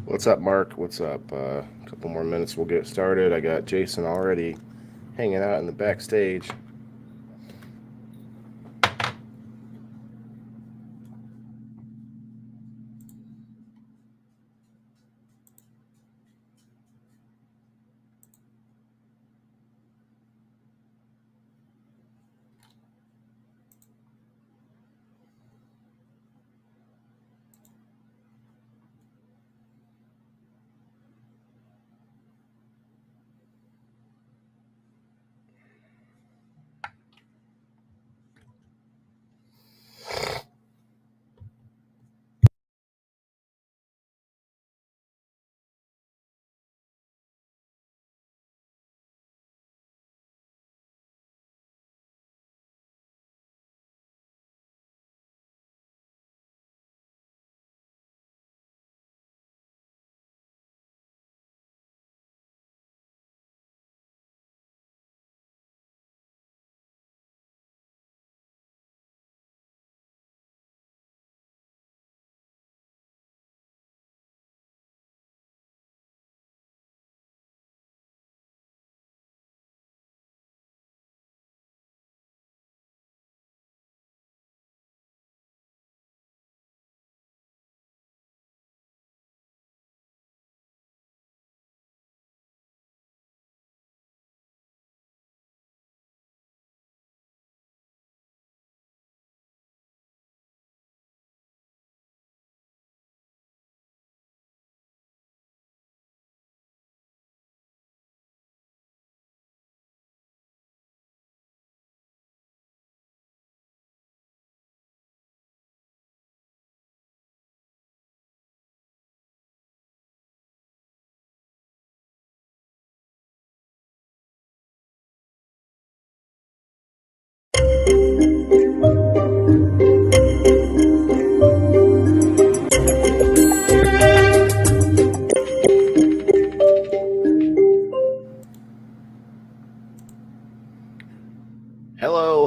What's up, Mark? What's up? A couple more minutes, we'll get started. I got Jason already hanging out in the backstage.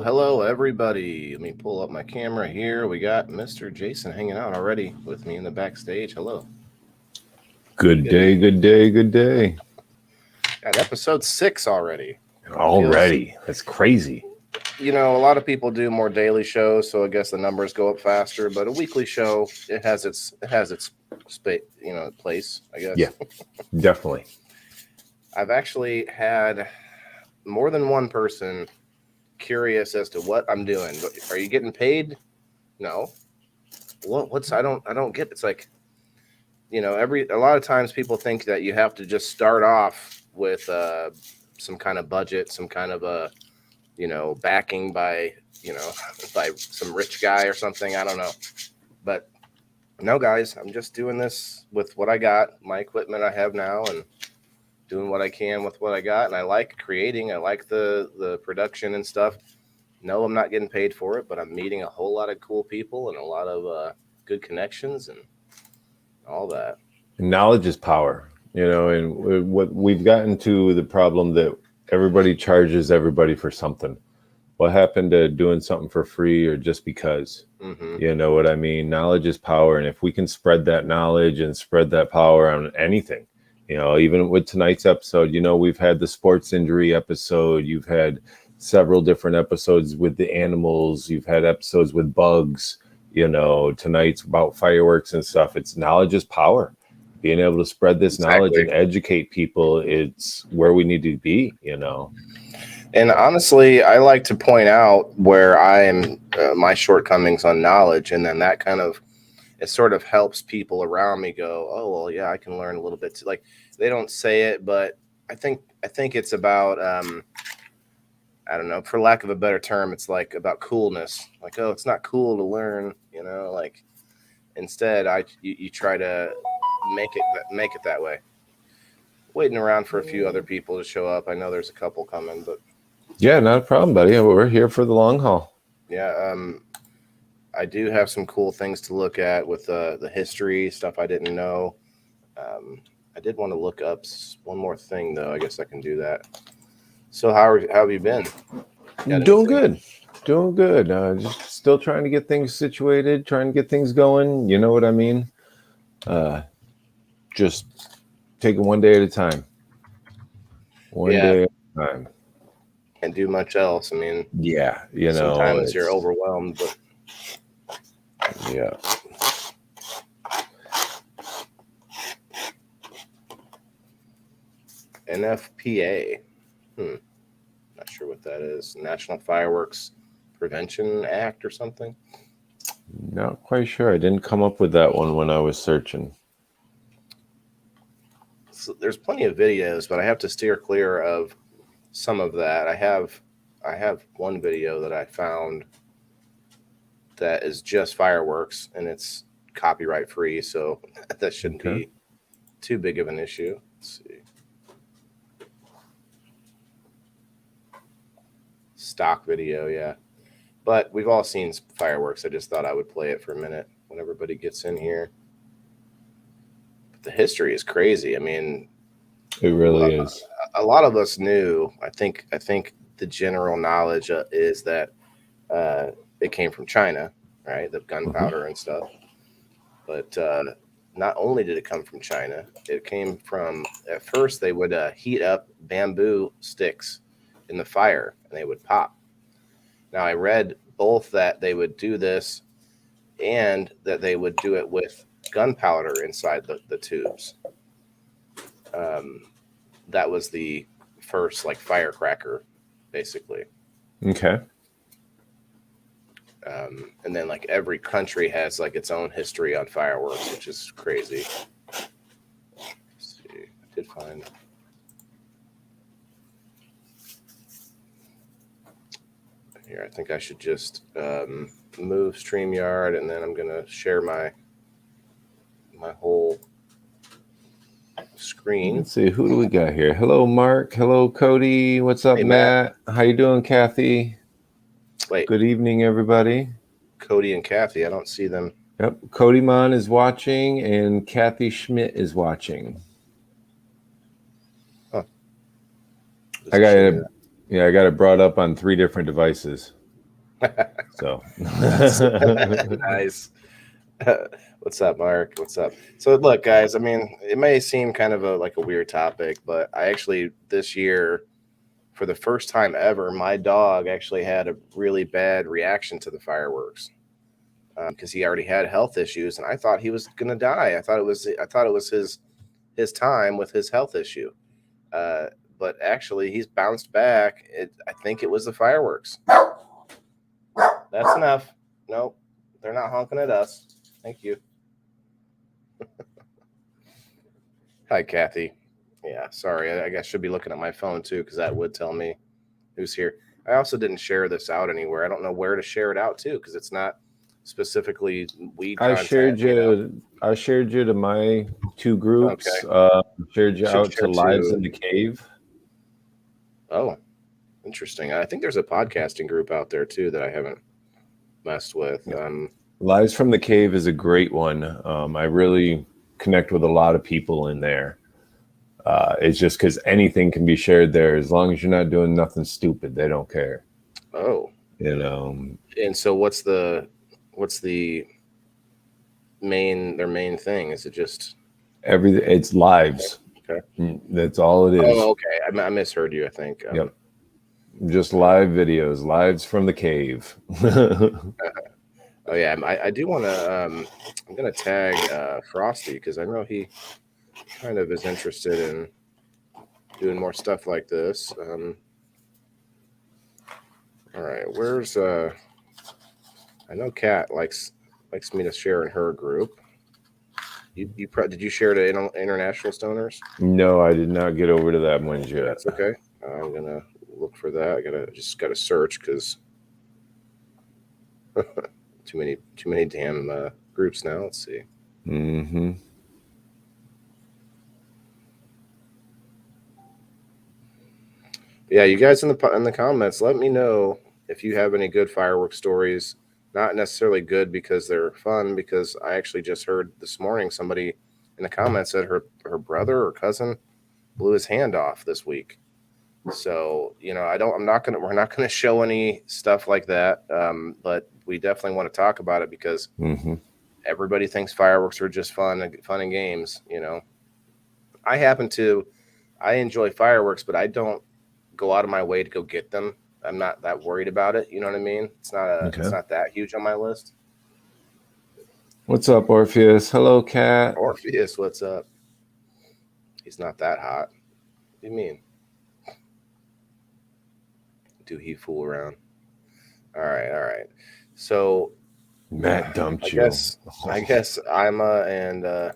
Hello, everybody. Let me pull up my camera here. We got Mr. Jason hanging out already with me in the backstage. Hello. Good day. Got episode 6 already. Already. That's crazy. You know, a lot of people do more daily shows, so I guess the numbers go up faster. But a weekly show, it has its space, place, I guess. Yeah, definitely. I've actually had more than one person curious as to what I'm doing. Are you getting paid? No. What's I don't get. It's like, a lot of times people think that you have to just start off with some kind of budget, some kind of a backing by by some rich guy or something. I don't know, but no, guys, I'm just doing this with what I got, my equipment I have now, and doing what I can with what I got. And I like creating. I like the production and stuff. No, I'm not getting paid for it, but I'm meeting a whole lot of cool people and a lot of good connections and all that. Knowledge is power, and what we've gotten to the problem that everybody charges everybody for something. What happened to doing something for free or just because? Mm-hmm. You know what I mean? Knowledge is power. And if we can spread that knowledge and spread that power on anything, even with tonight's episode, we've had the sports injury episode. You've had several different episodes with the animals. You've had episodes with bugs. Tonight's about fireworks and stuff. It's knowledge is power. Being able to spread this knowledge and educate people, it's where we need to be, And honestly, I like to point out where I am, my shortcomings on knowledge, and then that it sort of helps people around me go, oh, well, yeah, I can learn a little bit too. Like, they don't say it, but I think it's about, I don't know, for lack of a better term, it's like about coolness. Like, oh, it's not cool to learn, like instead you try to make it that way. Waiting around for a few other people to show up. I know there's a couple coming, but yeah, not a problem, buddy. We're here for the long haul. Yeah, I do have some cool things to look at with the history stuff I didn't know. I did want to look up one more thing, though. I guess I can do that. So how have you been? Doing good. Just still trying to get things situated, trying to get things going. You know what I mean? just take it one day at a time. One day at a time. Can't do much else. I mean, yeah, sometimes you're overwhelmed, but yeah. NFPA. Not sure what that is. National Fireworks Prevention Act or something. Not quite sure. I didn't come up with that one when I was searching. So there's plenty of videos, but I have to steer clear of some of that. I have one video that I found that is just fireworks, and it's copyright free, so that shouldn't be too big of an issue. Let's see. Stock video, yeah. But we've all seen fireworks. I just thought I would play it for a minute when everybody gets in here. But the history is crazy. I mean, it really is. A lot of us knew. I think the general knowledge is that it came from China, right? The gunpowder and stuff. But not only did it come from China, it came from, at first they would heat up bamboo sticks in the fire and they would pop. Now I read both that they would do this and that they would do it with gunpowder inside the tubes. That was the first like firecracker, basically. Okay. And then like every country has like its own history on fireworks, which is crazy. Let's see, I did find. Here, I think I should just move StreamYard, and then I'm gonna share my whole screen. Let's see, who do we got here? Hello, Mark. Hello, Cody. What's up, Hey, Matt? How you doing, Kathy? Wait. Good evening, everybody. Cody and Kathy, I don't see them. Yep, Cody Mon is watching, and Kathy Schmidt is watching. Huh. I got it. Yeah, I got it brought up on 3 different devices. So nice. What's up, Mark? What's up? So look, guys, I mean, it may seem kind of like a weird topic, but I actually this year, for the first time ever, my dog actually had a really bad reaction to the fireworks because he already had health issues, and I thought he was gonna die. I thought it was his time with his health issue. But actually, he's bounced back. I think it was the fireworks. That's enough. Nope, they're not honking at us. Thank you. Hi, Kathy. Yeah, sorry. I guess I should be looking at my phone, too, because that would tell me who's here. I also didn't share this out anywhere. I don't know where to share it out to because it's not specifically weed content. I shared you to my 2 groups. Okay. Shared you out to Lives in the Cave. Oh, interesting. I think there's a podcasting group out there too that I haven't messed with. Lives from the Cave is a great one. I really connect with a lot of people in there. It's just because anything can be shared there as long as you're not doing nothing stupid. They don't care. Oh, And so, what's the their main thing? Is it just everything? It's lives. Okay. That's all it is. Oh, okay. I misheard you, I think. Yep. Just live videos, lives from the cave. Oh yeah, I do want to. I'm gonna tag Frosty because I know he kind of is interested in doing more stuff like this. All right, where's I know Kat likes me to share in her group. Did you share to International Stoners? No, I did not get over to that one yet. That's okay. I'm gonna look for that. I just gotta search because too many damn groups now. Let's see. Mm-hmm. Yeah, you guys in the comments, let me know if you have any good fireworks stories. Not necessarily good because they're fun, because I actually just heard this morning somebody in the comments said her brother or cousin blew his hand off this week. So, we're not gonna show any stuff like that. But we definitely want to talk about it because everybody thinks fireworks are just fun and games, I enjoy fireworks, but I don't go out of my way to go get them. I'm not that worried about it. You know what I mean? It's Okay. not that huge on my list. What's up, Orpheus? Hello, Cat. Orpheus, what's up? He's not that hot. What do you mean? Do he fool around? All right, all right. So Matt I dumped you. guess Ima and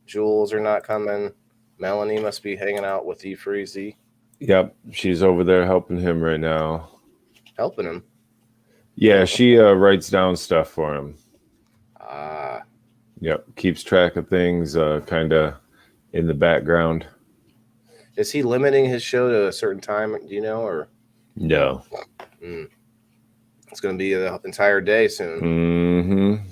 Jules are not coming. Melanie must be hanging out with E Freezy, Yep, she's over there helping him right now. helping him. Yeah, she writes down stuff for him. Ah, Yep, keeps track of things, kind of in the background. is he limiting his show to a certain time? Do you know, or No. it's going to be the entire day soon?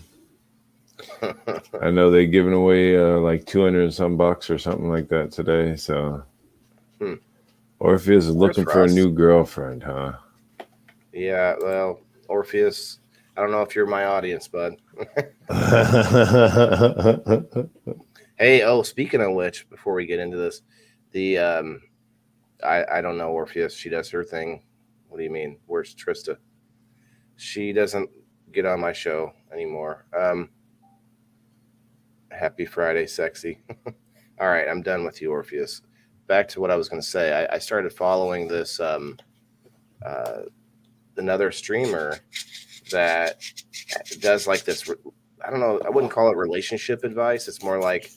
I know they're giving away like 200 and some bucks or something like that today. So, Orpheus is looking for a new girlfriend, huh? Yeah, well, Orpheus, I don't know if you're my audience, bud. Hey, oh, speaking of which, before we get into this, the I don't know Orpheus. She does her thing. What do you mean? Where's Trista? She doesn't get on my show anymore. Happy Friday, sexy. All right, I'm done with you, Orpheus. Back to what I was going to say. I started following this uh, another streamer that does like this. I don't know. I wouldn't call it relationship advice. It's more like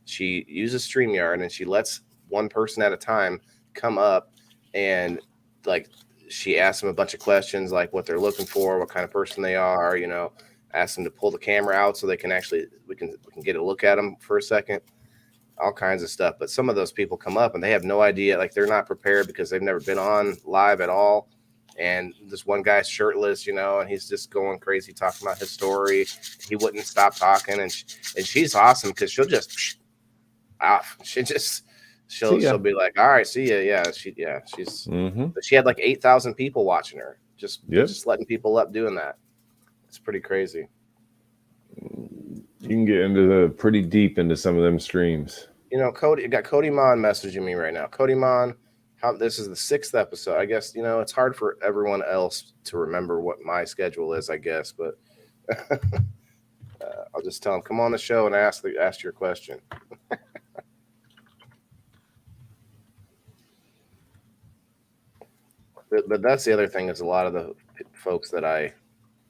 she uses StreamYard and she lets one person at a time come up and like she asks them a bunch of questions like what they're looking for, what kind of person they are, ask them to pull the camera out so they can actually we can get a look at them for a second, all kinds of stuff. But some of those people come up and they have no idea, like they're not prepared because they've never been on live at all. And this one guy's shirtless, and he's just going crazy talking about his story. He wouldn't stop talking, and she's awesome because she'll just off. She'll be like, all right, see ya. Yeah, she's. But she had like 8,000 people watching her, just letting people up doing that. It's pretty crazy. You can get pretty deep into some of them streams. Cody got Cody Mon messaging me right now. Cody Mon, this is the 6th episode. I guess it's hard for everyone else to remember what my schedule is. I guess, but I'll just tell him come on the show and ask your question. But that's the other thing is a lot of the folks that I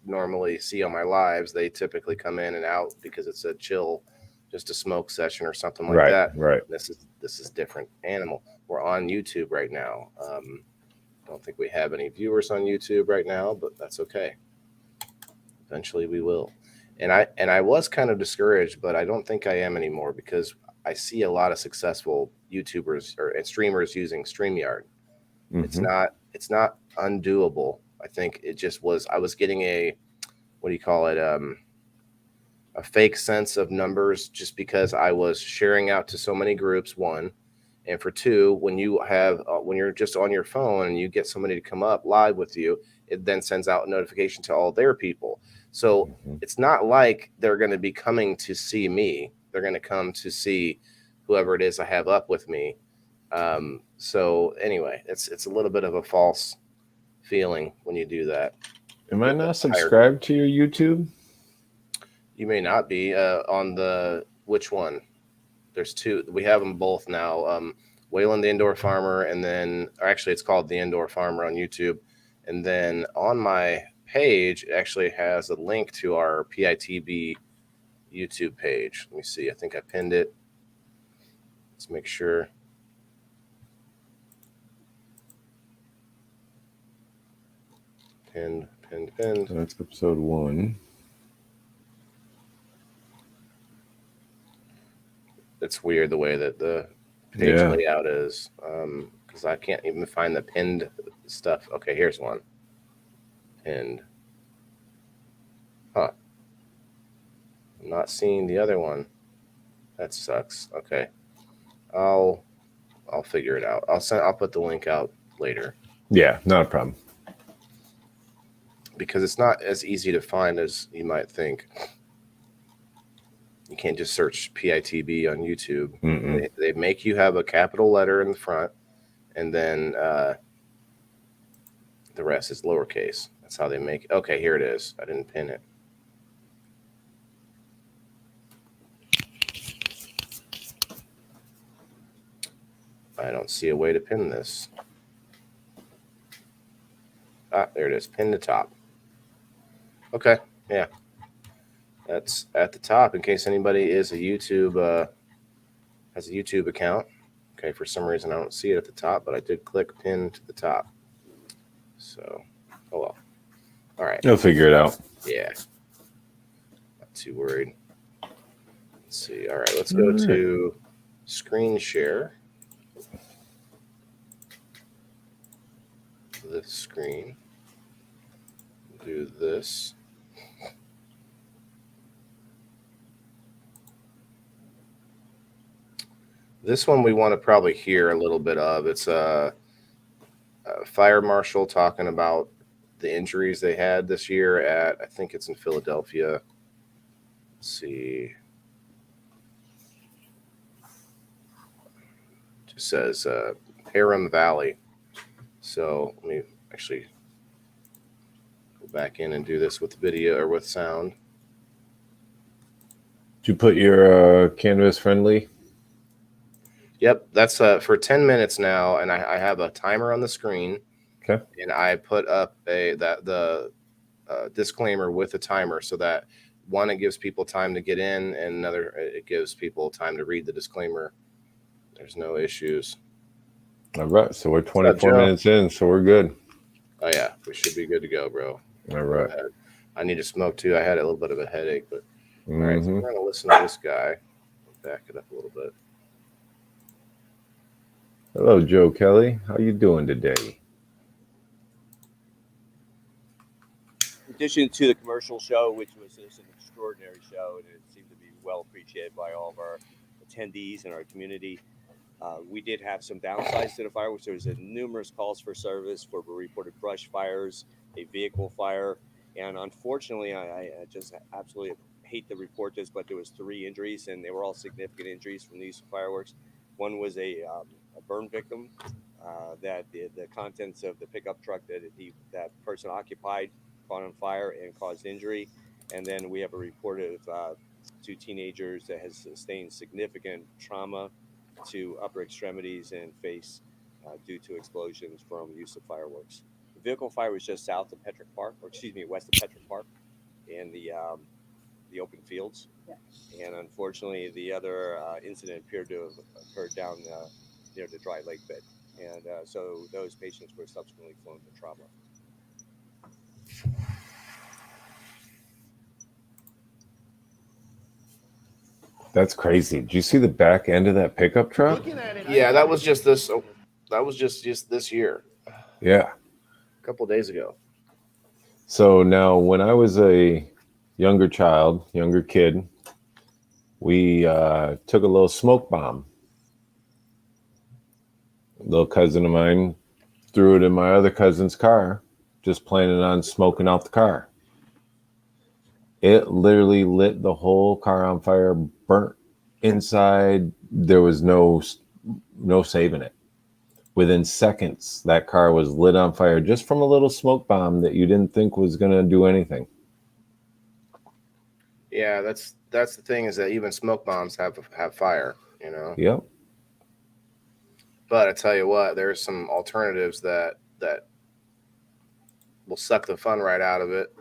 normally see on my lives, they typically come in and out because it's a chill, just a smoke session or something like that. Right. This is different animal. We're on YouTube right now. I don't think we have any viewers on YouTube right now, but that's okay. Eventually we will. And I was kind of discouraged, but I don't think I am anymore because I see a lot of successful YouTubers and streamers using StreamYard. It's not undoable. I think it just was. I was getting a fake sense of numbers just because I was sharing out to so many groups. One, and for two, when you're just on your phone and you get somebody to come up live with you, it then sends out a notification to all their people. So it's not like they're going to be coming to see me. They're going to come to see whoever it is I have up with me. So anyway, it's a little bit of a false feeling when you do that. Am I not subscribed to your YouTube? You may not be on the which one? There's two. We have them both now. Wayland the Indoor Farmer, and then actually it's called the Indoor Farmer on YouTube. And then on my page, it actually has a link to our PITB YouTube page. Let me see. I think I pinned it. Let's make sure. Pinned. That's episode 1. It's weird the way that the page layout is, because I can't even find the pinned stuff. Okay, here's one. Pinned. Huh. I'm not seeing the other one. That sucks. Okay. I'll figure it out. I'll put the link out later. Yeah, not a problem. Because it's not as easy to find as you might think. You can't just search PITB on YouTube. Mm-mm. They make you have a capital letter in the front, and then the rest is lowercase. That's how they make it. Okay, here it is. I didn't pin it. I don't see a way to pin this. Ah, there it is. Pin the top. Okay, yeah. That's at the top in case anybody is a YouTube has a YouTube account. Okay, for some reason I don't see it at the top, but I did click pin to the top. So, oh well. All right. You'll figure it out. Yeah. Not too worried. Let's see. All right, let's go to screen share. This screen. Do this. This one we want to probably hear a little bit of. It's a fire marshal talking about the injuries they had this year at, I think it's in Philadelphia. Let's see. It just says Param Valley. So let me actually go back in and do this with video or with sound. Did you put your canvas friendly? Yep, that's for 10 minutes now, and I have a timer on the screen. Okay. And I put up the disclaimer with a timer so that one, it gives people time to get in, and another, it gives people time to read the disclaimer. There's no issues. All right, so we're 24 minutes in, so we're good. Oh yeah, we should be good to go, bro. All right. I need to smoke too. I had a little bit of a headache, but all right, so we're gonna listen to this guy. Back it up a little bit. Hello, Joe Kelly. How you doing today? In addition to the commercial show, which was just an extraordinary show, and it seemed to be well appreciated by all of our attendees and our community, we did have some downsides to the fireworks. There was numerous calls for service for reported brush fires, a vehicle fire, and unfortunately, I just absolutely hate to report this, but there was 3 injuries, and they were all significant injuries from these fireworks. One was a burn victim that the contents of the pickup truck that person occupied caught on fire and caused injury. And then we have a report of 2 teenagers that has sustained significant trauma to upper extremities and face due to explosions from use of fireworks. The vehicle fire was just south of Petrick Park, west of Petrick Park in the open fields. Yeah. And unfortunately, the other incident appeared to have occurred down near the dry lake bed. And so those patients were subsequently flown to trauma. That's crazy. Did you see the back end of that pickup truck? Yeah, that was just this. That was just this year. Yeah. A couple of days ago. So now, when I was a younger kid, we took a little smoke bomb. A little cousin of mine threw it in my other cousin's car, just planning on smoking out the car. It literally lit the whole car on fire, burnt inside. There was no saving it. Within seconds, that car was lit on fire just from a little smoke bomb that you didn't think was going to do anything. Yeah, that's the thing, is that even smoke bombs have fire, you know. Yep. But I tell you what, there's some alternatives that will suck the fun right out of it.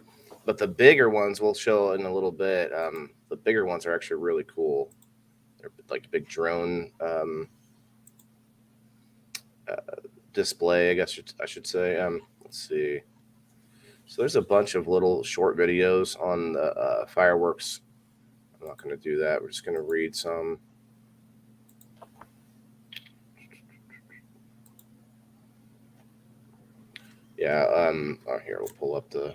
But the bigger ones we'll show in a little bit. The bigger ones are actually really cool. They're like big drone display, I guess I should say. Let's see. So there's a bunch of little short videos on the fireworks. I'm not going to do that. We're just going to read some. Yeah. Oh, here, we'll pull up the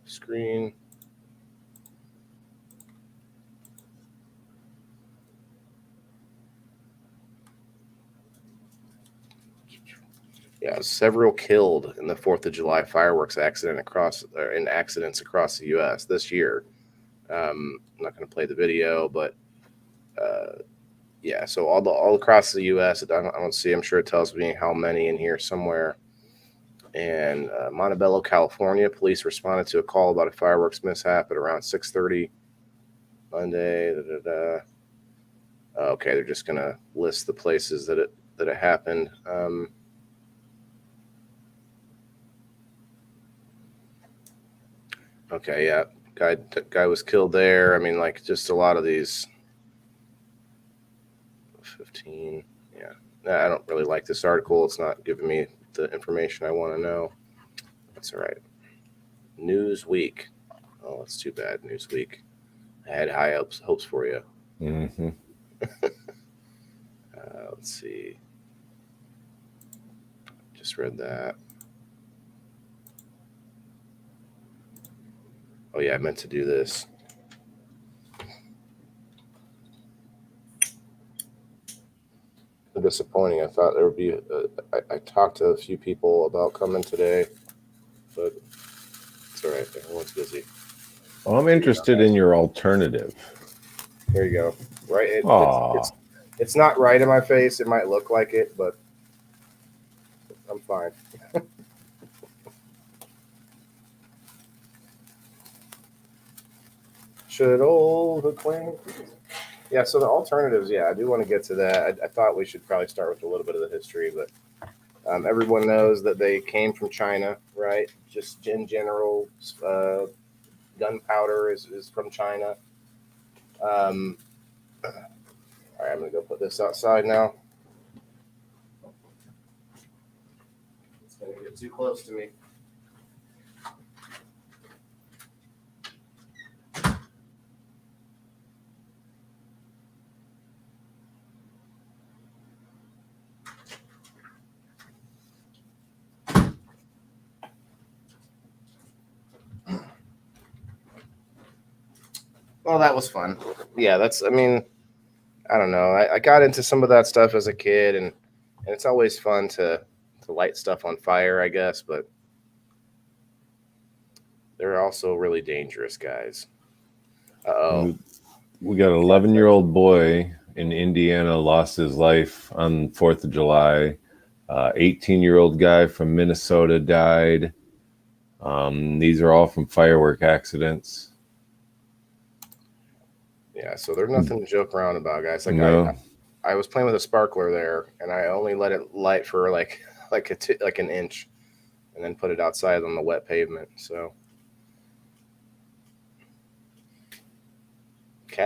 screen. Yeah, several killed in the 4th of July fireworks accidents across the U.S. this year. I'm not going to play the video, but yeah. So all across the U.S. I don't see. I'm sure it tells me how many in here somewhere. And Montebello, California, police responded to a call about a fireworks mishap at around 6:30 Monday. Da, da, da. Okay, they're just going to list the places that it happened. Okay, yeah, guy was killed there. I mean, like just a lot of these. 15. Yeah, I don't really like this article. It's not giving me the information I want to know. That's all right. Newsweek. Oh, that's too bad. Newsweek. I had high hopes for you. Mm-hmm. Let's see. Just read that. Oh yeah, I meant to do this. Disappointing. I thought there would be. I talked to a few people about coming today, but it's all right. Everyone's busy. Well, I'm interested in your alternative. There you go. Right. Aw. It's not right in my face. It might look like it, but I'm fine. Should old acquaintance? Yeah, so the alternatives, yeah, I do want to get to that. I thought we should probably start with a little bit of the history, but everyone knows that they came from China, right? Just in general, gunpowder is from China. All right, I'm going to go put this outside now. It's going to get too close to me. Well, that was fun. Yeah, I mean, I don't know. I got into some of that stuff as a kid, and it's always fun to light stuff on fire, I guess, but they're also really dangerous, guys. Uh-oh. We got an 11-year-old boy in Indiana lost his life on 4th of July. 18-year-old guy from Minnesota died. These are all from firework accidents. Yeah, so there's nothing to joke around about, guys. Like No. I was playing with a sparkler there, and I only let it light for like an inch, and then put it outside on the wet pavement. So,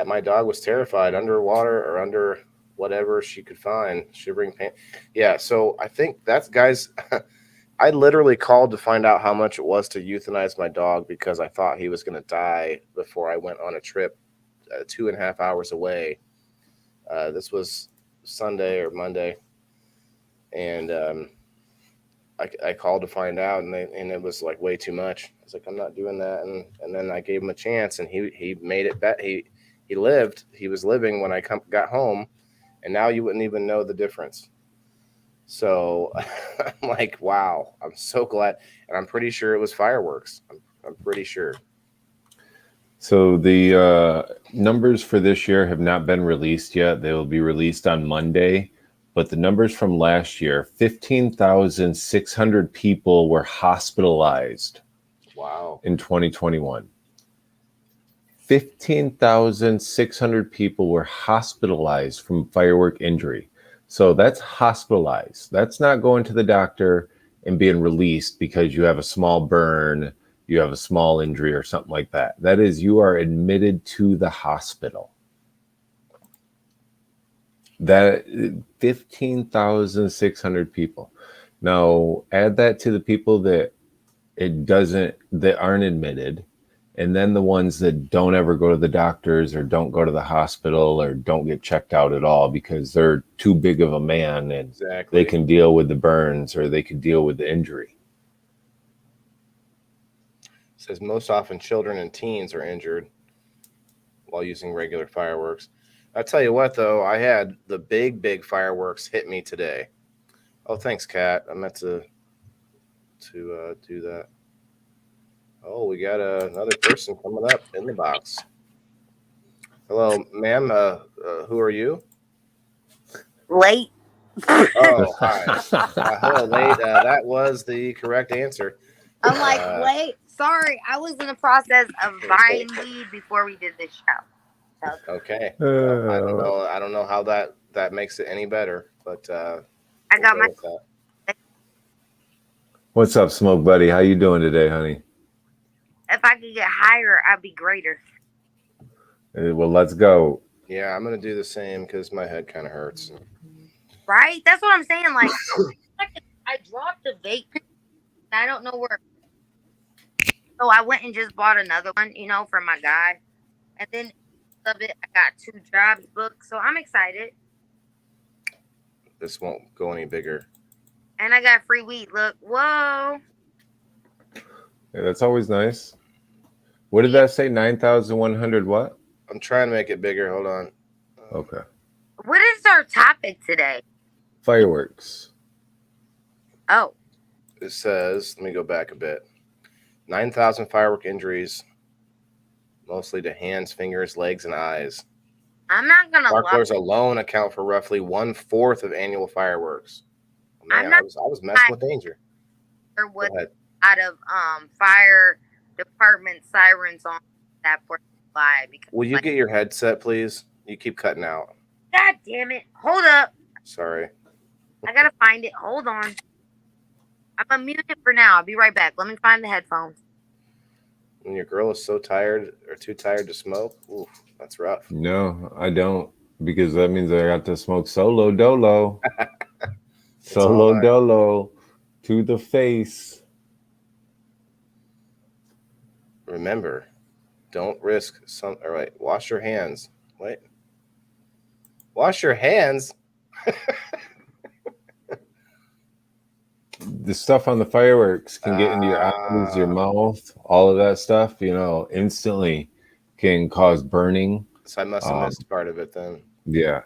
my dog was terrified underwater or under whatever she could find, shivering pain. Yeah, so I think that's guys. I literally called to find out how much it was to euthanize my dog because I thought he was going to die before I went on a trip 2.5 hours away. This was Sunday or Monday, and I called to find out, and it was like way too much. I was like, I'm not doing that, and then I gave him a chance, and he made it bet. He lived. He was living when I got home, and now you wouldn't even know the difference. So I'm like, wow, I'm so glad, and I'm pretty sure it was fireworks. I'm pretty sure. So the numbers for this year have not been released yet. They will be released on Monday. But the numbers from last year, 15,600 people were hospitalized. Wow. In 2021. 15,600 people were hospitalized from firework injury. So that's hospitalized. That's not going to the doctor and being released because you have a small burn, you have a small injury or something like that. That is, you are admitted to the hospital. That 15,600 people. Now add that to the people that aren't admitted, and then the ones that don't ever go to the doctors or don't go to the hospital or don't get checked out at all because they're too big of a man and Exactly. They can deal with the burns or they can deal with the injury. It says most often children and teens are injured while using regular fireworks. I tell you what, though, I had the big fireworks hit me today. Oh, thanks, Kat. I meant to do that. Oh, we got another person coming up in the box. Hello, ma'am. Who are you? Late. Oh, hi. Hello, late. That was the correct answer. I'm like, Uh, late. Sorry, I was in the process of buying weed before we did this show. So Okay. Well, I don't know. I don't know how that makes it any better, but I we'll got go my. with that. What's up, Smoke Buddy? How you doing today, honey? If I could get higher, I'd be greater. Well, let's go. Yeah, I'm gonna do the same because my head kind of hurts. Right? That's what I'm saying. Like, I dropped the vape pen. I don't know where. So I went and just bought another one, for my guy. And then of it, I got 2 jobs booked. So I'm excited. This won't go any bigger. And I got free weed. Look, whoa. Yeah, that's always nice. What did that say? 9,100 what? I'm trying to make it bigger. Hold on. Okay. What is our topic today? Fireworks. Oh, It says, let me go back a bit. 9,000 firework injuries, mostly to hands, fingers, legs, and eyes. I'm not going to lie. Sparklers alone account for roughly 1/4 of annual fireworks. Man, I'm not I was messing with danger. sure Go what ahead. out of fire department sirens on that 4th of July. Because, Will you get your headset, please? You keep cutting out. God damn it. Hold up. Sorry. I got to find it. Hold on. I'm unmuted for now. I'll be right back. Let me find the headphones. When your girl is so tired or too tired to smoke, oof, that's rough. No, I don't, because that means I got to smoke solo dolo. Solo all right. dolo to the face. Remember, don't risk some. All right, wash your hands. Wait. Wash your hands? The stuff on the fireworks can get into your eyes, your mouth, all of that stuff, instantly can cause burning. So I must have missed part of it then. Yeah.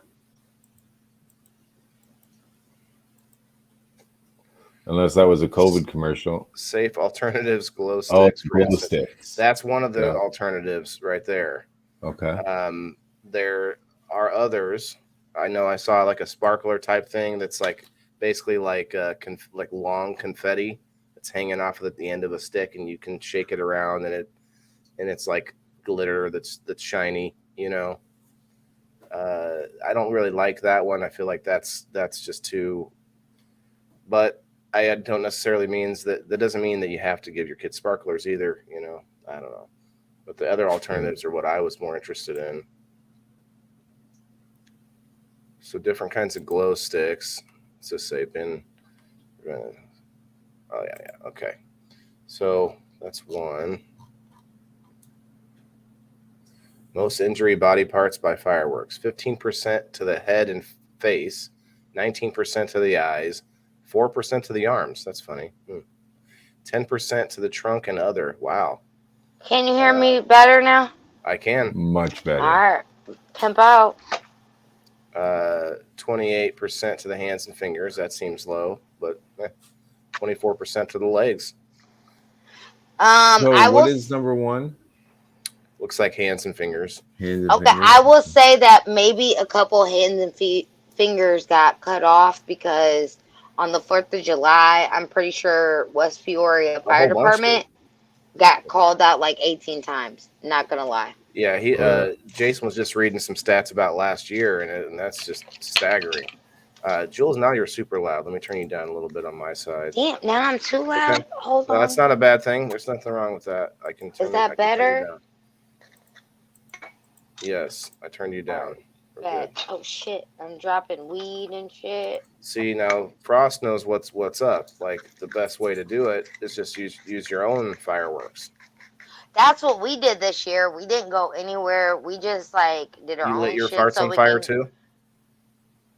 Unless that was a COVID commercial. Safe alternatives, glow sticks. Oh, glow sticks. That's one of the alternatives right there. Okay. There are others. I know I saw like a sparkler type thing that's like basically like like long confetti that's hanging off at the end of a stick, and you can shake it around, and it's like glitter that's shiny. I don't really like that one. I feel like that's just too. But I don't necessarily means that doesn't mean that you have to give your kids sparklers either. I don't know. But the other alternatives are what I was more interested in. So different kinds of glow sticks. Let's just say oh yeah. Okay. So that's one. Most injury body parts by fireworks. 15% to the head and face, 19% to the eyes, 4% to the arms. That's funny. 10% to the trunk and other. Wow. Can you hear me better now? I can. Much better. All right. Pimp out. 28% to the hands and fingers. That seems low, but 24% to the legs. What is number one? Looks like hands and fingers. Okay, I will say that maybe a couple hands and fingers got cut off because on the 4th of July, I'm pretty sure West Peoria Fire Department got called out like 18 times. Not gonna lie. Yeah, Jason was just reading some stats about last year, and that's just staggering. Jules, now you're super loud. Let me turn you down a little bit on my side. Damn, now I'm too loud. Okay. Hold on. That's not a bad thing. There's nothing wrong with that. I can turn. Is that better? Yes, I turned you down. Oh shit! I'm dropping weed and shit. See, now Frost knows what's up. Like the best way to do it is just use your own fireworks. That's what we did this year. We didn't go anywhere. We just did our own shit. You lit your farts on fire too?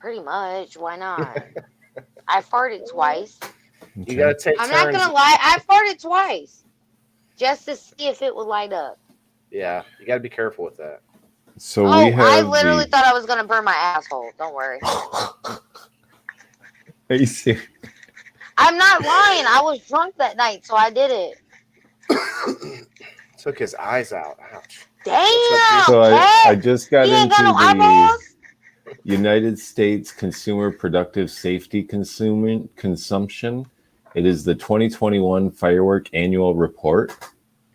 Pretty much. Why not? I farted twice. You gotta take turns. I'm not gonna lie. I farted twice just to see if it would light up. Yeah, you gotta be careful with that. So I literally thought I was gonna burn my asshole. Don't worry. Are you serious? I'm not lying. I was drunk that night, so I did it. Took his eyes out. Ouch. Damn. So I Ted, just got he ain't got into no the eyeballs. United States Consumer Productive Safety Consumption. It is the 2021 Firework Annual Report.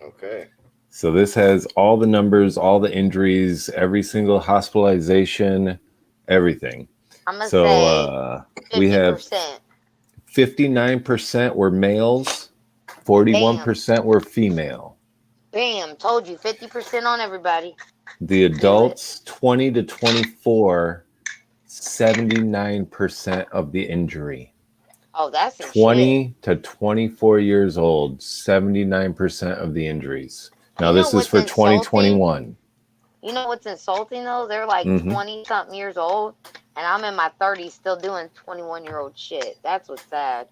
Okay. So this has all the numbers, all the injuries, every single hospitalization, everything. I'm gonna So say we have 50%. 59% were males, 41% were female. Bam, told you 50% on everybody. The adults 20 to 24, 79% of the injury. Oh, that's some shit. 20 to 24 years old, 79% of the injuries. Now, You know this is what's for insulting? 2021. You know what's insulting though? They're like Mhm. 20 something years old, and I'm in my 30s still doing 21-year-old shit. That's what's sad.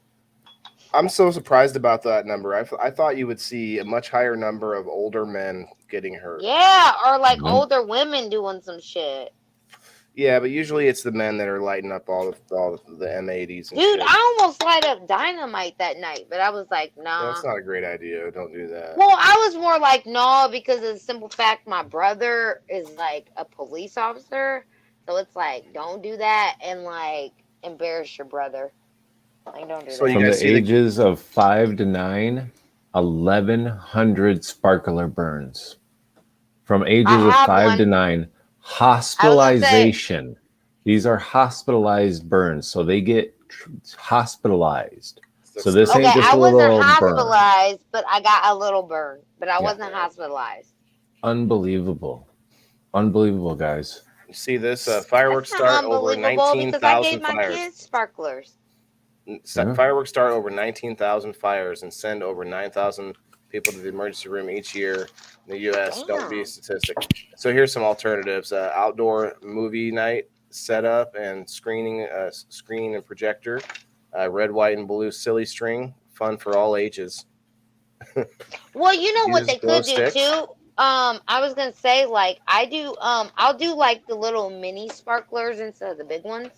I'm so surprised about that number. I thought you would see a much higher number of older men getting hurt. Yeah, or like Mhm. older women doing some shit. Yeah, but usually it's the men that are lighting up all the M80s and Dude, shit. I almost light up dynamite that night, but I was like, nah. That's not a great idea. Don't do that. Well, I was more like, no, because of the simple fact my brother is like a police officer. So it's like, don't do that and like embarrass your brother. Like, don't do So you that. From guys the see the- ages of 5 to 9, 1,100 sparkler burns. From ages of have 5 to one. 9, say- hospitalization. These are hospitalized burns, so they get hospitalized. So this Okay, ain't just I a wasn't little burn. hospitalized, but I got a little burn. But I Yeah. wasn't hospitalized. Unbelievable. Unbelievable, guys. You see this fireworks That's not start over unbelievable because I 19,000 gave my fires. kids sparklers. Yeah. Fireworks start over 19,000 fires and send over 9,000 people to the emergency room each year in the U.S. Don't be a statistic. So here's some alternatives: outdoor movie night setup and screening, screen and projector, red, white, and blue silly string, fun for all ages. Well, you know what Use they glow could do sticks. too. I was gonna say like I do. I'll do like the little mini sparklers instead of the big ones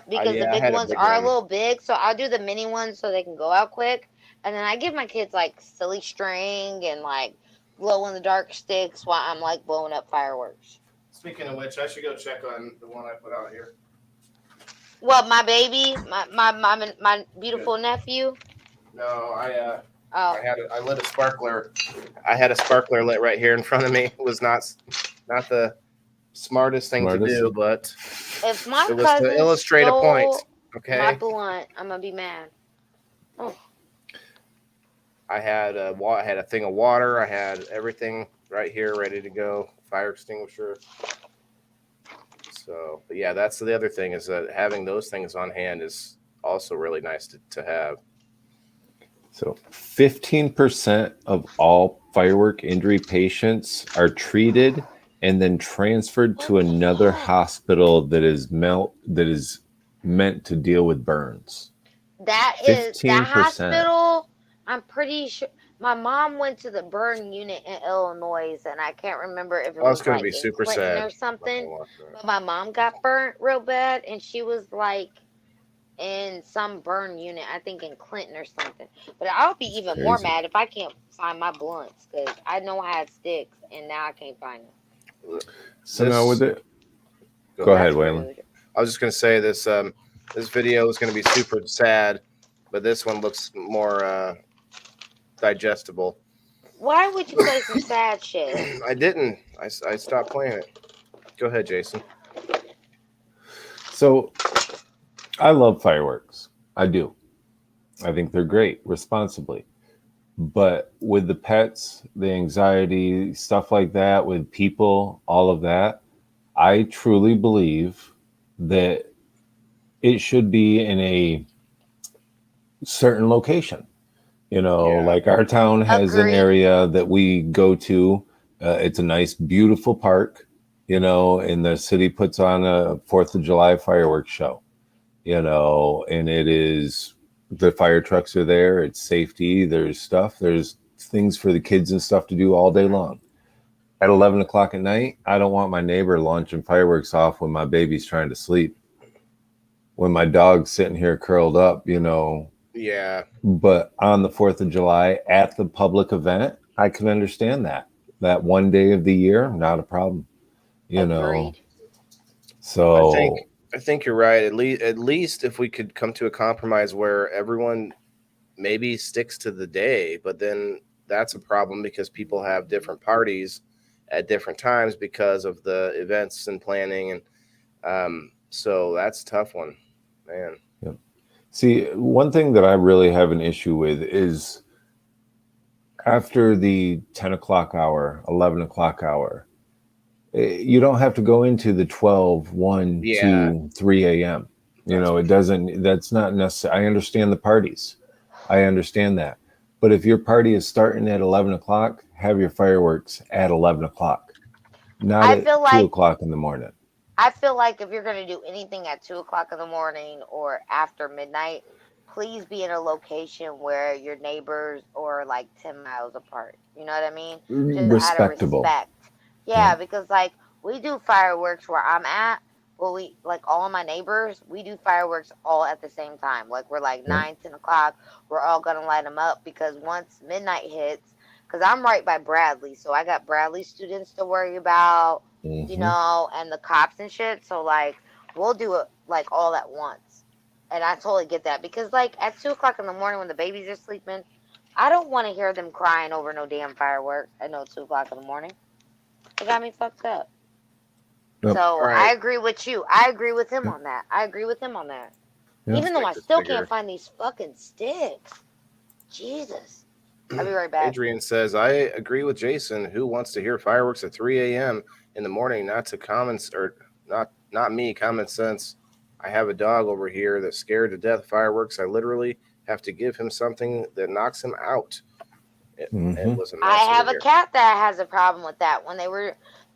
because Yeah, the I big had a ones big are one. a little big. So I'll do the mini ones so they can go out quick, and then I give my kids like silly string and like glow in the dark sticks while I'm like blowing up fireworks. Speaking of which, I should go check on the one I put out here. Well, my baby, my beautiful nephew. No, I Oh, I lit a sparkler. I had a sparkler lit right here in front of me. It was not the smartest thing to do, but if my it was to cousin illustrate a point. stole Okay. my blunt, I'm gonna be mad. Oh. I had a thing of water. I had everything right here ready to go. Fire extinguisher. So, but yeah, that's the other thing is that having those things on hand is also really nice to have. So 15% of all firework injury patients are treated and then transferred to another hospital that is meant to deal with burns. That is that 15%. hospital. I'm pretty sure my mom went to the burn unit in Illinois, and I can't remember if it Oh, it's was gonna like be in super Clinton sad. or something. But my mom got burnt real bad, and she was like in some burn unit, I think in Clinton or something. But I'll be even more crazy. mad if I can't find my blunts because I know I had sticks, and now I can't find them. So now with it, go That's ahead, Waylon. rude. I was just gonna say this. This video is gonna be super sad, but this one looks more digestible. Why would you play some sad shit? I didn't. I stopped playing it. Go ahead, Jason. So I love fireworks. I do. I think they're great, responsibly. But with the pets, the anxiety, stuff like that, with people, all of that, I truly believe that it should be in a certain location. You know, Yeah. like our town has an Agreed. area that we go to. It's a nice, beautiful park, you know, and the city puts on a 4th of July fireworks show, you know, and it is, the fire trucks are there. It's safety. There's stuff. There's things for the kids and stuff to do all day long. At 11 o'clock at night, I don't want my neighbor launching fireworks off when my baby's trying to sleep. When my dog's sitting here curled up, you know. Yeah. But on the 4th of July at the public event, I can understand that. that one day of the year, not a problem. You know, Agreed. so I think you're right. At least if we could come to a compromise where everyone maybe sticks to the day, but then that's a problem because people have different parties at different times because of the events and planning, and so that's a tough one, man. see, one thing that I really have an issue with is after the 10 o'clock hour, 11 o'clock hour, you don't have to go into the 12, 1, Yeah. 2, 3 a.m. You That's know, for it sure. doesn't, that's not necessary. I understand the parties. I understand that. But if your party is starting at 11 o'clock, have your fireworks at 11 o'clock, not I at feel 2 like o'clock in the morning. if you're gonna do anything at 2 o'clock in the morning or after midnight, please be in a location where your neighbors are like 10 miles apart. You know what I mean? Just out of Respectable. respect. Yeah. Yeah, because like we do fireworks where I'm at. Well, we like all of my neighbors. We do fireworks all at the same time. Like we're like Yeah. 9, 10 o'clock. We're all gonna light them up because once midnight hits, because I'm right by Bradley, so I got Bradley students to worry about, you Mhm. know, and the cops and shit. So like we'll do it like all at once. And I totally get that because like at 2 o'clock in the morning when the babies are sleeping, I don't want to hear them crying over no damn fireworks at no 2 o'clock in the morning. It got me fucked up. Yep. So All I right. agree with you. I agree with him on that. I agree with him on that. Yeah. Even though I Stick to still figure. can't find these fucking sticks. Jesus. I'll be right back. Adrian says, I agree with Jason. Who wants to hear fireworks at 3 a.m. in the morning? Not to comments or not me, common sense. I have a dog over here that's scared to death of fireworks. I literally have to give him something that knocks him out. It Mhm. was a I mess have over a here. cat that has a problem with that.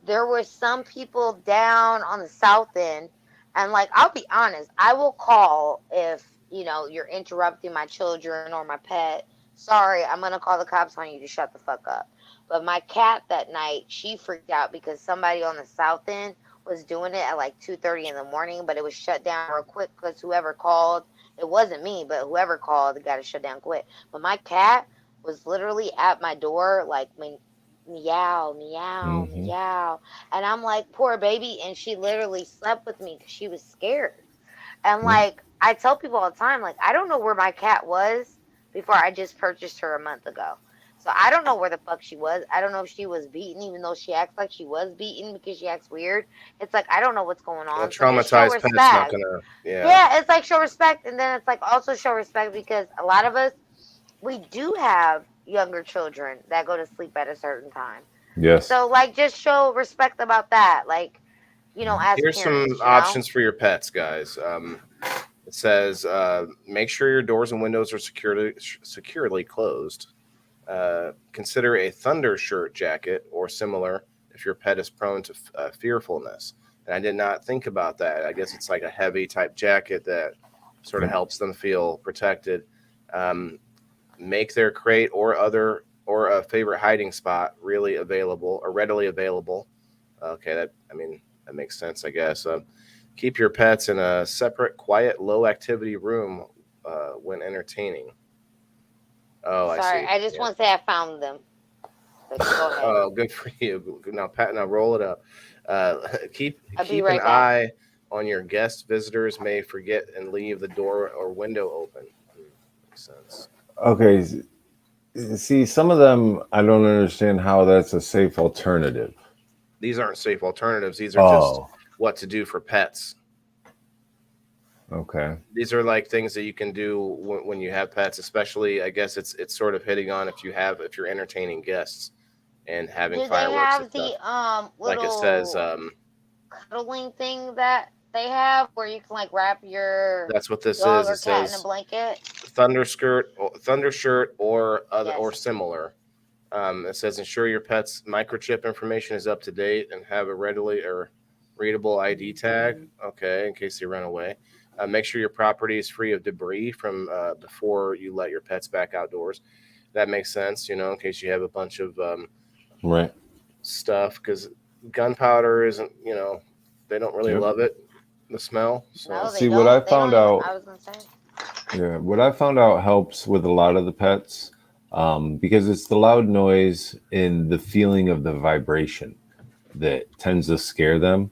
There were some people down on the south end, and like I'll be honest, I will call if you're interrupting my children or my pet. Sorry, I'm gonna call the cops on you to shut the fuck up. But my cat that night, she freaked out because somebody on the south end was doing it at like 2:30 in the morning, but it was shut down real quick because whoever called, it wasn't me, but whoever called, got it shut down quick. But my cat was literally at my door, like meow, meow, Mhm. meow. And I'm like, poor baby. And she literally slept with me because she was scared. And Yeah. like, I tell people all the time, like, I don't know where my cat was before I just purchased her a month ago. So I don't know where the fuck she was. I don't know if she was beaten, even though she acts like she was beaten because she acts weird. It's like, I don't know what's going Well, on. So just show traumatized pet's not respect. gonna. Yeah, Yeah, it's like show respect. And then it's like also show respect because a lot of us, we do have younger children that go to sleep at a certain time. Yes. So like just show respect about that. Like, as here's some parents, options for your pets, guys. It says make sure your doors and windows are securely closed. Consider a thunder shirt jacket or similar if your pet is prone to fearfulness. And I did not think about that. I guess it's like a heavy type jacket that sort of Yep. helps them feel protected. Um, make their crate or a favorite hiding spot really available or readily available. Okay, that makes sense, I guess. Keep your pets in a separate, quiet, low activity room when entertaining. Oh, I Sorry, see. I just Yeah. want to say I found them. But go ahead. Oh, good for you. Now, Pat, now roll it up. I'll be Keep an right back. eye on your guests. Visitors may forget and leave the door or window open. Makes sense. Okay. See, some of them, I don't understand how that's a safe alternative. These aren't safe alternatives. These are just Oh, what to do for pets. okay. These are like things that you can do when you have pets, especially. I guess it's sort of hitting on if you're entertaining guests and having Do they fireworks and have stuff. the Like it says, little cuddling thing that they have where you can like wrap your that's what this dog is. or It cat in a says blanket? thunder shirt or other or Yes. similar. It says ensure your pet's microchip information is up to date and have a readily or readable ID tag. Okay, in case they run away. Make sure your property is free of debris from before you let your pets back outdoors. That makes sense, in case you have a bunch of Right. stuff, because gunpowder isn't, they don't really Yep. love it, the smell. No, So they See, what I don't. They don't found even. out, I was gonna say. yeah, what I found out helps with a lot of the pets. because it's the loud noise and the feeling of the vibration that tends to scare them.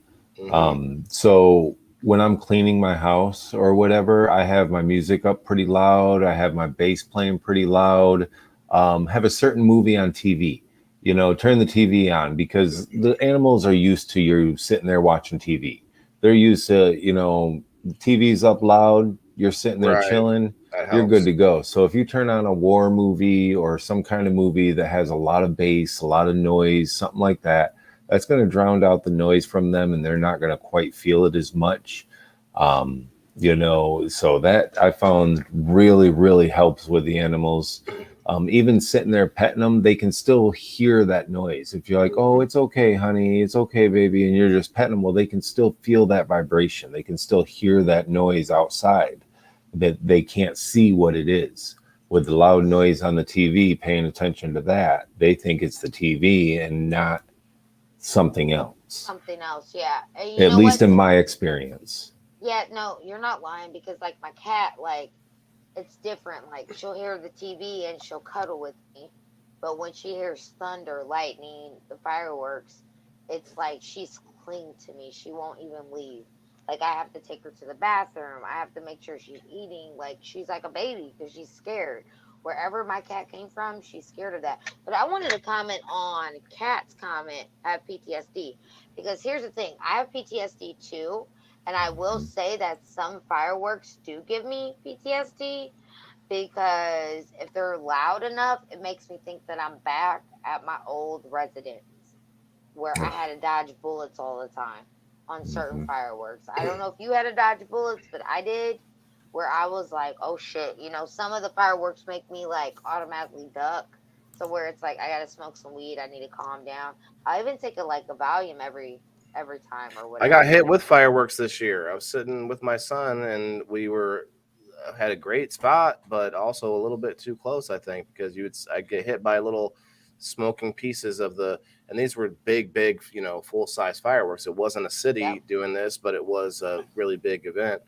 So when I'm cleaning my house or whatever, I have my music up pretty loud. I have my bass playing pretty loud. Have a certain movie on TV. Turn the TV on because the animals are used to you sitting there watching TV. They're used to, the TV's up loud. You're sitting there Right. chilling. That You're good helps. to go. So if you turn on a war movie or some kind of movie that has a lot of bass, a lot of noise, something like that, that's going to drown out the noise from them, and they're not going to quite feel it as much. So that I found really, really helps with the animals. Even sitting there petting them, they can still hear that noise. If you're like, oh, it's okay, honey, it's okay, baby, and you're just petting them, well, they can still feel that vibration. They can still hear that noise outside, that they can't see what it is. With the loud noise on the TV, paying attention to that, they think it's the TV and not something else. Something else, yeah. And you At know least what? in my experience. Yeah, no, you're not lying because like my cat, like it's different. Like she'll hear the TV and she'll cuddle with me, but when she hears thunder, lightning, the fireworks, it's like she's cling to me. She won't even leave. Like I have to take her to the bathroom. I have to make sure she's eating. Like she's like a baby because she's scared. Wherever my cat came from, she's scared of that. But I wanted to comment on Cat's comment at PTSD because here's the thing: I have PTSD too, and I will say that some fireworks do give me PTSD because if they're loud enough, it makes me think that I'm back at my old residence where I had to dodge bullets all the time on certain fireworks. I don't know if you had to dodge bullets, but I did. Where I was like, oh shit, some of the fireworks make me like automatically duck. So where it's like I gotta smoke some weed, I need to calm down. I even take a Valium every time or I got whatever. hit with fireworks this year. I was sitting with my son, and we were had a great spot, but also a little bit too close, I think, because I'd get hit by little smoking pieces of and these were big, full size fireworks. It wasn't a city Yep. doing this, but it was a really big event.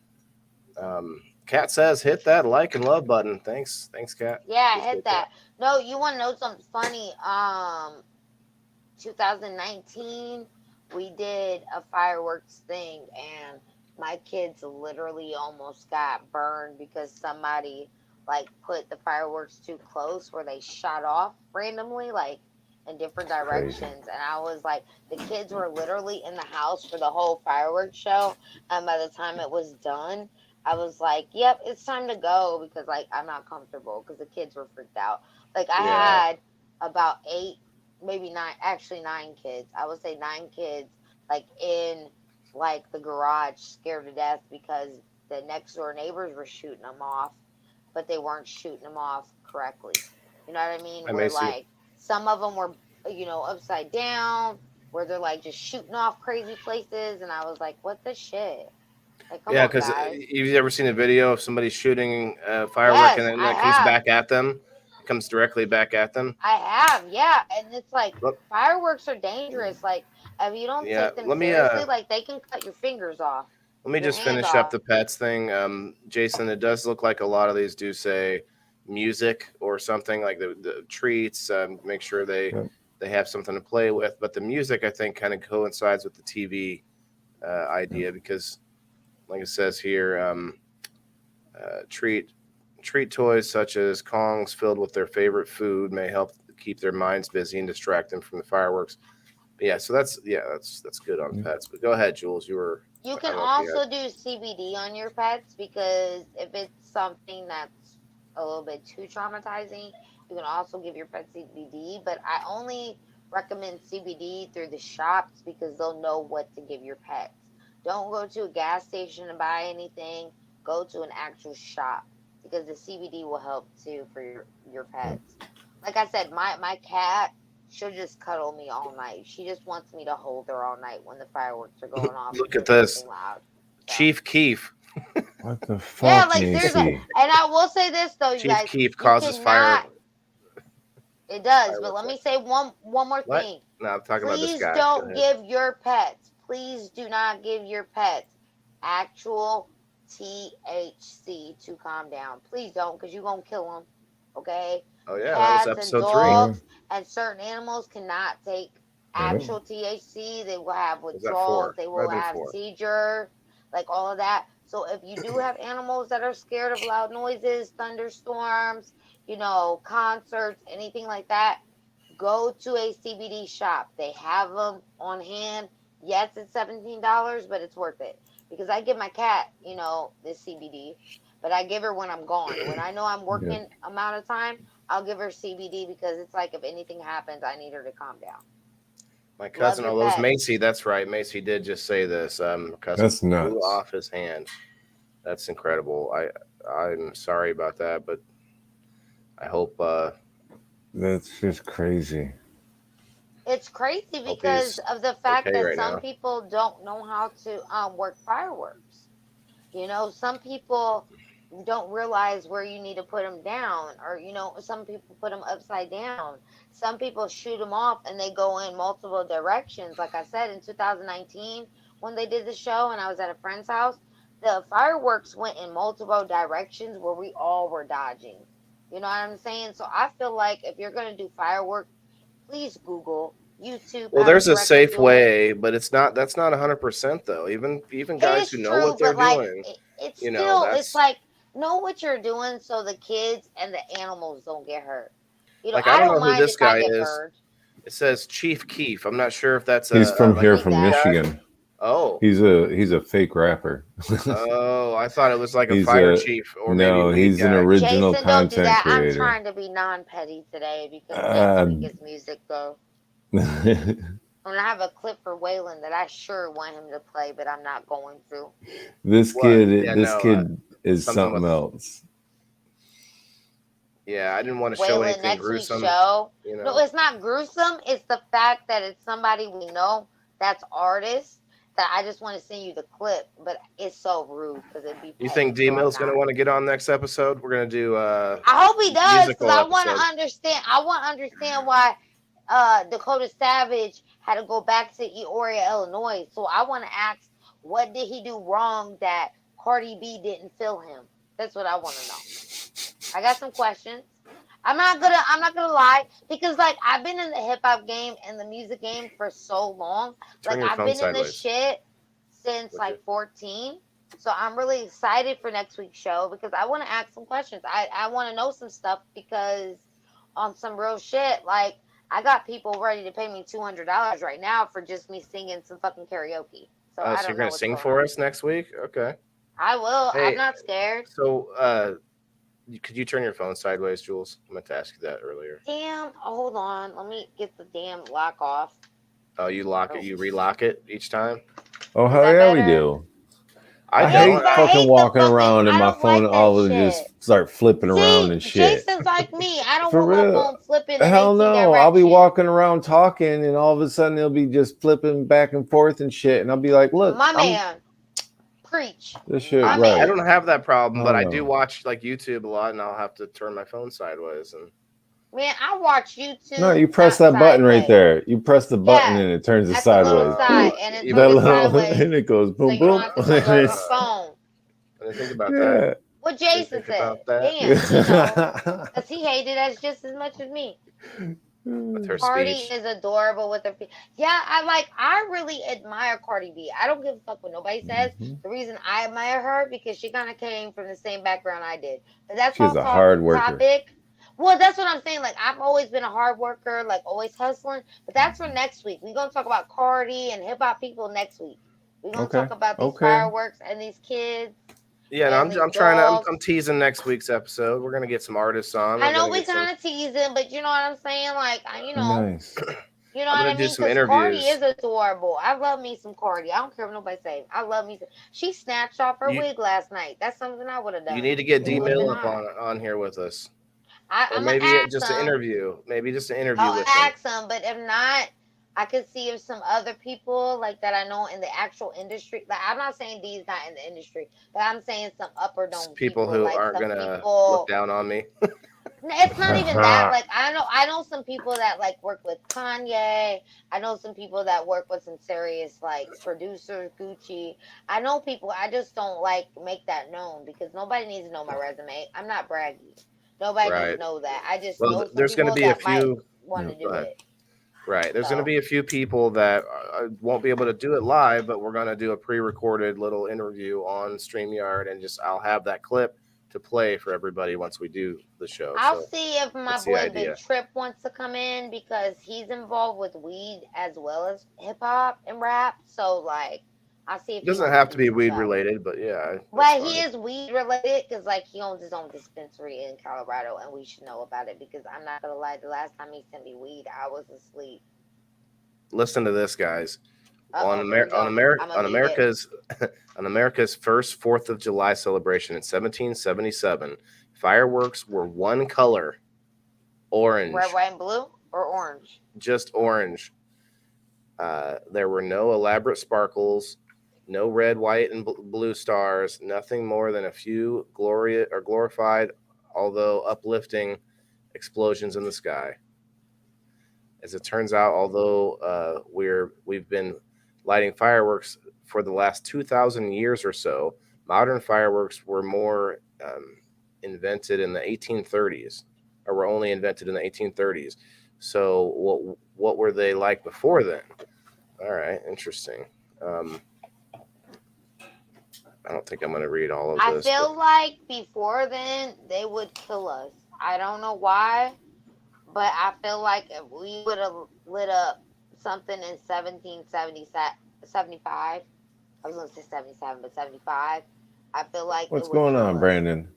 Kat says, hit that like and love button. Thanks, Kat. Yeah, I hit Appreciate that. that. No, you want to know something funny? 2019, we did a fireworks thing, and my kids literally almost got burned because somebody like put the fireworks too close where they shot off randomly, like in different Crazy. directions. And I was like, the kids were literally in the house for the whole fireworks show. And by the time it was done, I was like, yep, it's time to go because like I'm not comfortable because the kids were freaked out. Like I Yeah, had about eight, maybe nine, actually nine kids. I would say nine kids, like in like the garage, scared to death because the next door neighbors were shooting them off, but they weren't shooting them off correctly. You know what I mean? I Where may see. like some of them were, upside down, where they're like just shooting off crazy places, and I was like, what the shit? Like, come Yeah, on, because guys. you've ever seen a video of somebody shooting a firework Yes, and then I it comes have. back at them? It comes directly back at them. I have, yeah. And it's like Look, fireworks are dangerous. Like if you don't yeah, take them let me seriously, like they can cut your fingers off, your just hand finish up off. the pets thing. Jason, it does look like a lot of these do say music or something like the treats. Make sure Yep. they have something to play with. But the music, I think, kind of coincides with the TV idea because, like it says here, treat toys such as Kongs filled with their favorite food may help keep their minds busy and distract them from the fireworks. But yeah, so that's good on Yep. pets. But go ahead, Jules. You I can don't know if you had. also do CBD on your pets because if it's something that's a little bit too traumatizing, you can also give your pet CBD. But I only recommend CBD through the shops because they'll know what to give your pets. Don't go to a gas station to buy anything. Go to an actual shop because the CBD will help too for your pets. Like I said, my cat, she'll just cuddle me all night. She just wants me to hold her all night when the fireworks are going off if Look at there's this, something loud. So Chief Keef. What the yeah, fuck, like seriously. Macy? And I will say this though, you Chief guys, Keef you causes fire. cannot. It does, but Fireworks. let me say one more What? thing. No, I'm talking about this Please guy. Go don't ahead. give your pets. Please do not give your pets actual THC to calm down. Please don't, because you're gonna kill them Okay, Oh yeah, that was cats and episode 3. dogs and certain animals cannot take Yeah. actual THC. They will have Was that withdrawals. 4? They Might will have been have 4. seizure, like all of that. So if you do have animals that are scared of loud noises, thunderstorms, concerts, anything like that, go to a CBD shop. They have them on hand. Yes, it's $17, but it's worth it because I give my cat, this CBD, but I give her when I'm gone. When I know I'm working amount of time, I'll give her CBD because it's like if anything happens, I need her to calm down. My Love cousin, your oh, it was pet. Macy. That's right. Macy did just say this. Cousin That's blew nuts. off his hand. That's incredible. I'm sorry about that, but I hope That's just crazy. It's crazy Hope because he's of the fact okay that right some now. people don't know how to work fireworks. Some people don't realize where you need to put them down, or some people put them upside down. Some people shoot them off and they go in multiple directions. Like I said, in 2019, when they did the show and I was at a friend's house, the fireworks went in multiple directions where we all were dodging. You know what I'm saying? So I feel like if you're going to do fireworks, please Google YouTube Well, how to there's a correctly safe do it. way, but that's not 100% though. Even It guys is who know true, what they're but like doing, it's you know, still it's that's like know what you're doing so the kids and the animals don't get hurt. like I I don't don't know who mind this if I guy get is. burned. It says Chief Keef. I'm not sure if that's He's from like a here, Believe from weed that. guy. Michigan. Oh, He's a fake rapper. oh, I thought it was like a He's fire a chief or maybe no. weed He's an guy. original Jason, don't do content that. I'm creator. trying to be non-petty today because next Uh, week is music though. And I have a clip for Waylon that I sure want him to play, but I'm not going to. this What? Yeah, kid, this no, kid is something something with. else. Yeah, I didn't want to show Waylon, anything next week's gruesome. show. You No, know, it's not gruesome. It's the fact that it's somebody we know that's artist that I just want to send you the clip, but it's so rude because it'd be you petty, think D so I'm Mill's gonna not. want to get on next episode? We're gonna do I hope he does because musical I want episode. to understand. I want to understand why Dakota Savage had to go back to Eoria, Illinois. So I want to ask, what did he do wrong that Cardi B didn't feel him? That's what I want to know. I got some questions. I'm not gonna lie because like I've been in the hip hop game and the music game for so long. Turn Like your I've phone been in this sideways. shit since Would you? like 14. So I'm really excited for next week's show because I want to ask some questions. I want to know some stuff because on some real shit, like I got people ready to pay me $200 right now for just me singing some fucking karaoke. So I So you're don't know gonna what's sing going for on. us next week? Okay. I will. I'm Hey, not scared. so could you turn your phone sideways, Jules? I meant to ask you that earlier. Damn. Hold on. Let me get the damn lock off. Oh, you lock it, you relock it each time. Oh Is hell that yeah, we better? do. I I Yeah, don't. hate because I fucking hate walking the fucking. around and I my don't like phone that all of shit. just start flipping around See, and shit. Jason's like me. I don't For want my real. phone flipping in Hell 18 no. I'll be directions. walking around talking and all of a sudden it'll be just flipping back and forth and shit. And I'll be like, look, My man, preach. this shit My I right. man. don't have that problem, but Oh, I do no. watch like YouTube a lot, and I'll have to turn my phone sideways. And Man, I watch YouTube. No, you press not that button right sideways. there. You press the button Yeah, and it turns it that's the little sideways. side, and it You That turns it little sideways, and it goes so boom you don't boom. have to pick up the phone. I didn't think about that. Yeah. What Didn't Jason think said. about that. Damn, he knows. Because he hated us just as much as me. With her Cardi speech. is adorable with her feet. Yeah, I really admire Cardi B. I don't give a fuck what nobody says. Mhm. The reason I admire her because she kind of came from the same background I did. But that's She's all a hard worker. topic. Well, that's what I'm saying. Like I've always been a hard worker, like always hustling. But that's for next week. We're gonna talk about Cardi and hip hop people next week. We're gonna Okay. talk about these Okay. fireworks and these kids. Yeah, and no, these I'm trying to. dogs. I'm teasing next week's episode. We're gonna get some artists on. I We're know gonna we get some. kind of teasing, but you know what I'm saying? Like, Nice. You know I'm what gonna I do mean? some Because Cardi interviews. is adorable. I love me some Cardi. I don't care what nobody say. I love me some. She snatched off her You- wig last night. That's something I would have done. You need to get It D would have Mill been up hard. on here with us, or I'm maybe gonna ask just an him. interview. Maybe just an interview I'll with him. ask him, but if not, I could see if some other people like that I know in the actual industry. Like I'm not saying D's not in the industry, but I'm saying some upper dome People who like aren't some gonna people. look down on me. It's not even that. Like I know some people that like work with Kanye. I know some people that work with some serious like producers, Gucci. I know people. I just don't like make that known because nobody needs to know my resume. I'm not braggy. Nobody needs Right. to know that. I just Well, know some there's going to people be a that might few. want to Go do ahead. it. Right. There's going to So be a few people that won't be able to do it live, but we're going to do a pre-recorded little interview on StreamYard, and just I'll have that clip to play for everybody once we do the show. I'll So see if my that's the boy Big idea. Trip wants to come in because he's involved with weed as well as hip hop and rap. So like, I'll see if It he doesn't wants have to to do be some weed show. related, but yeah, that's Well, he fine. is weed related because like he owns his own dispensary in Colorado, and we should know about it because I'm not gonna lie, the last time he sent me weed, I was asleep. Listen to this, guys. Uh oh, here we go. I'm gonna mute it. On America's first 4th of July celebration in 1777, fireworks were one color, orange, Red, white, and blue or orange? just orange. There were no elaborate sparkles, no red, white, and blue stars, nothing more than a few glorified, although uplifting, explosions in the sky. As it turns out, although we've been lighting fireworks for the last 2,000 years or so, modern fireworks were more invented in the 1830s, or were only invented in the 1830s. So what were they like before then? All right, interesting. I don't think I'm going to read all of I this. feel like before then they would kill us. I don't know why, but I feel like if we would have lit up something in 1775, I was going to say 77, but 75, I feel like What's it would going kill on, us. Brandon?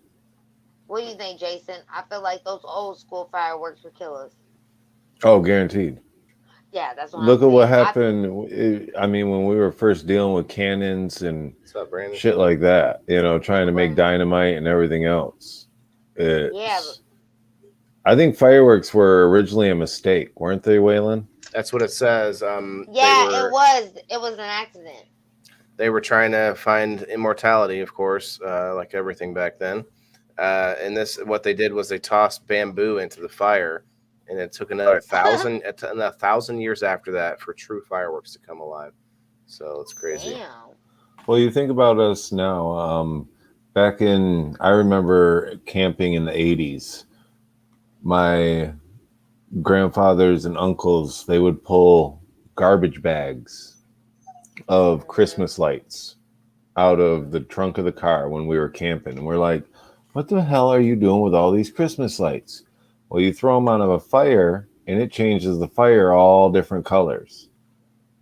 What do you think, Jason? I feel like those old school fireworks would kill us. Oh, guaranteed. Yeah, that's what Look I'm at what saying. happened. I mean, when we were first dealing with cannons and What's up, Brandon? shit like that, trying to make dynamite and everything else. Yeah. I think fireworks were originally a mistake, weren't they, Waylon? That's what it says. Yeah, it was. It was an accident. They were trying to find immortality, of course, like everything back then. And what they did was they tossed bamboo into the fire, and it took another 1,000 years after that for true fireworks to come alive. So it's crazy. Damn. Well, you think about us now. I remember camping in the 80s. My grandfathers and uncles, they would pull garbage bags of Christmas lights out of the trunk of the car when we were camping. And we're like, what the hell are you doing with all these Christmas lights? Well, you throw them on a fire and it changes the fire all different colors.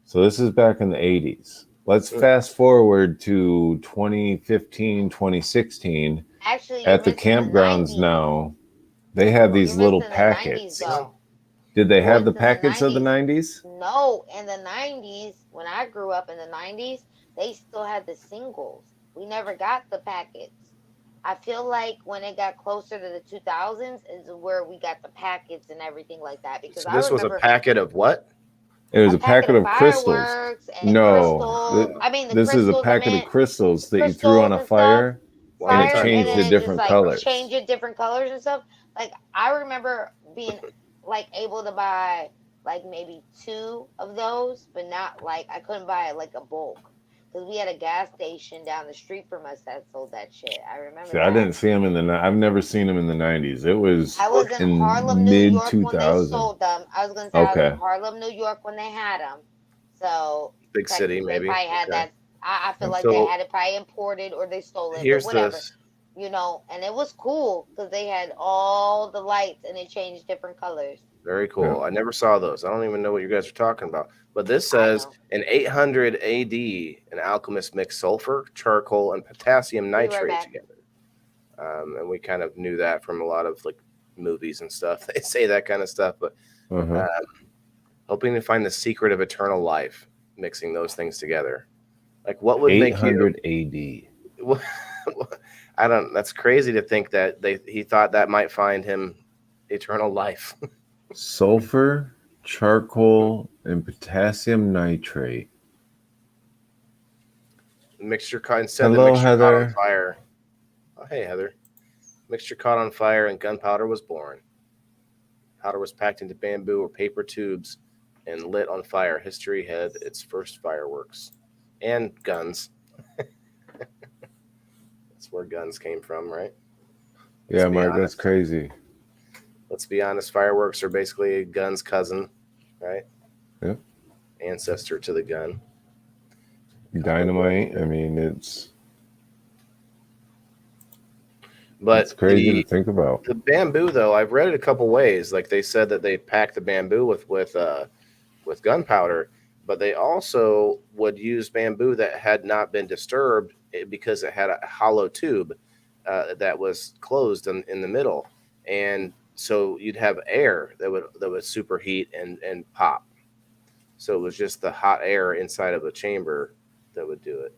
So this is back in the 80s. Let's fast forward to 2015, 2016. Actually, at the campgrounds now, they have these little packets. Did they have the packets of the 90s? No, in the 90s, when I grew up in the 90s, they still had the singles. We never got the packets. I feel like when it got closer to the 2000s is where we got the packets and everything like that. Because So this was a packet of what? It was a packet of crystals. No, this is a packet of crystals that you threw on a fire, and it changed to different colors. Change it different colors and stuff. Like I remember being like able to buy like maybe 2 of those, but not like I couldn't buy like a bulk because we had a gas station down the street from us that sold that shit. I remember. See, I didn't see them I've never seen them in the 90s. It was. I was in Harlem, New York when they sold them. I was gonna say I was in Harlem, New York when they had them. So big city, maybe. They probably had that. I feel like they had it probably imported or they stole it. But whatever. And it was cool because they had all the lights and it changed different colors. Very cool. Yeah. I never saw those. I don't even know what you guys are talking about. But this says in 800 AD, an alchemist mixed sulfur, charcoal, and potassium nitrate together. And we kind of knew that from a lot of like movies and stuff. They say that kind of stuff. But hoping to find the secret of eternal life, mixing those things together. Like what would 800 AD? I don't. That's crazy to think that he thought that might find him eternal life. Sulfur, charcoal, and potassium nitrate. Mixture caught instead the mixture caught on fire. Oh, hey Heather. Mixture caught on fire and gunpowder was born. Powder was packed into bamboo or paper tubes and lit on fire. History had its first fireworks and guns. That's where guns came from, right? Yeah, be Mark, that's honest. crazy. Let's be honest. Fireworks are basically gun's cousin, right? Yeah. Ancestor to the gun. Dynamite. I mean, it's But crazy to think about. the bamboo, though, I've read it a couple ways. Like they said that they pack the bamboo with gunpowder, but they also would use bamboo that had not been disturbed because it had a hollow tube that was closed in the middle, and so you'd have air that would superheat and pop. So it was just the hot air inside of a chamber that would do it.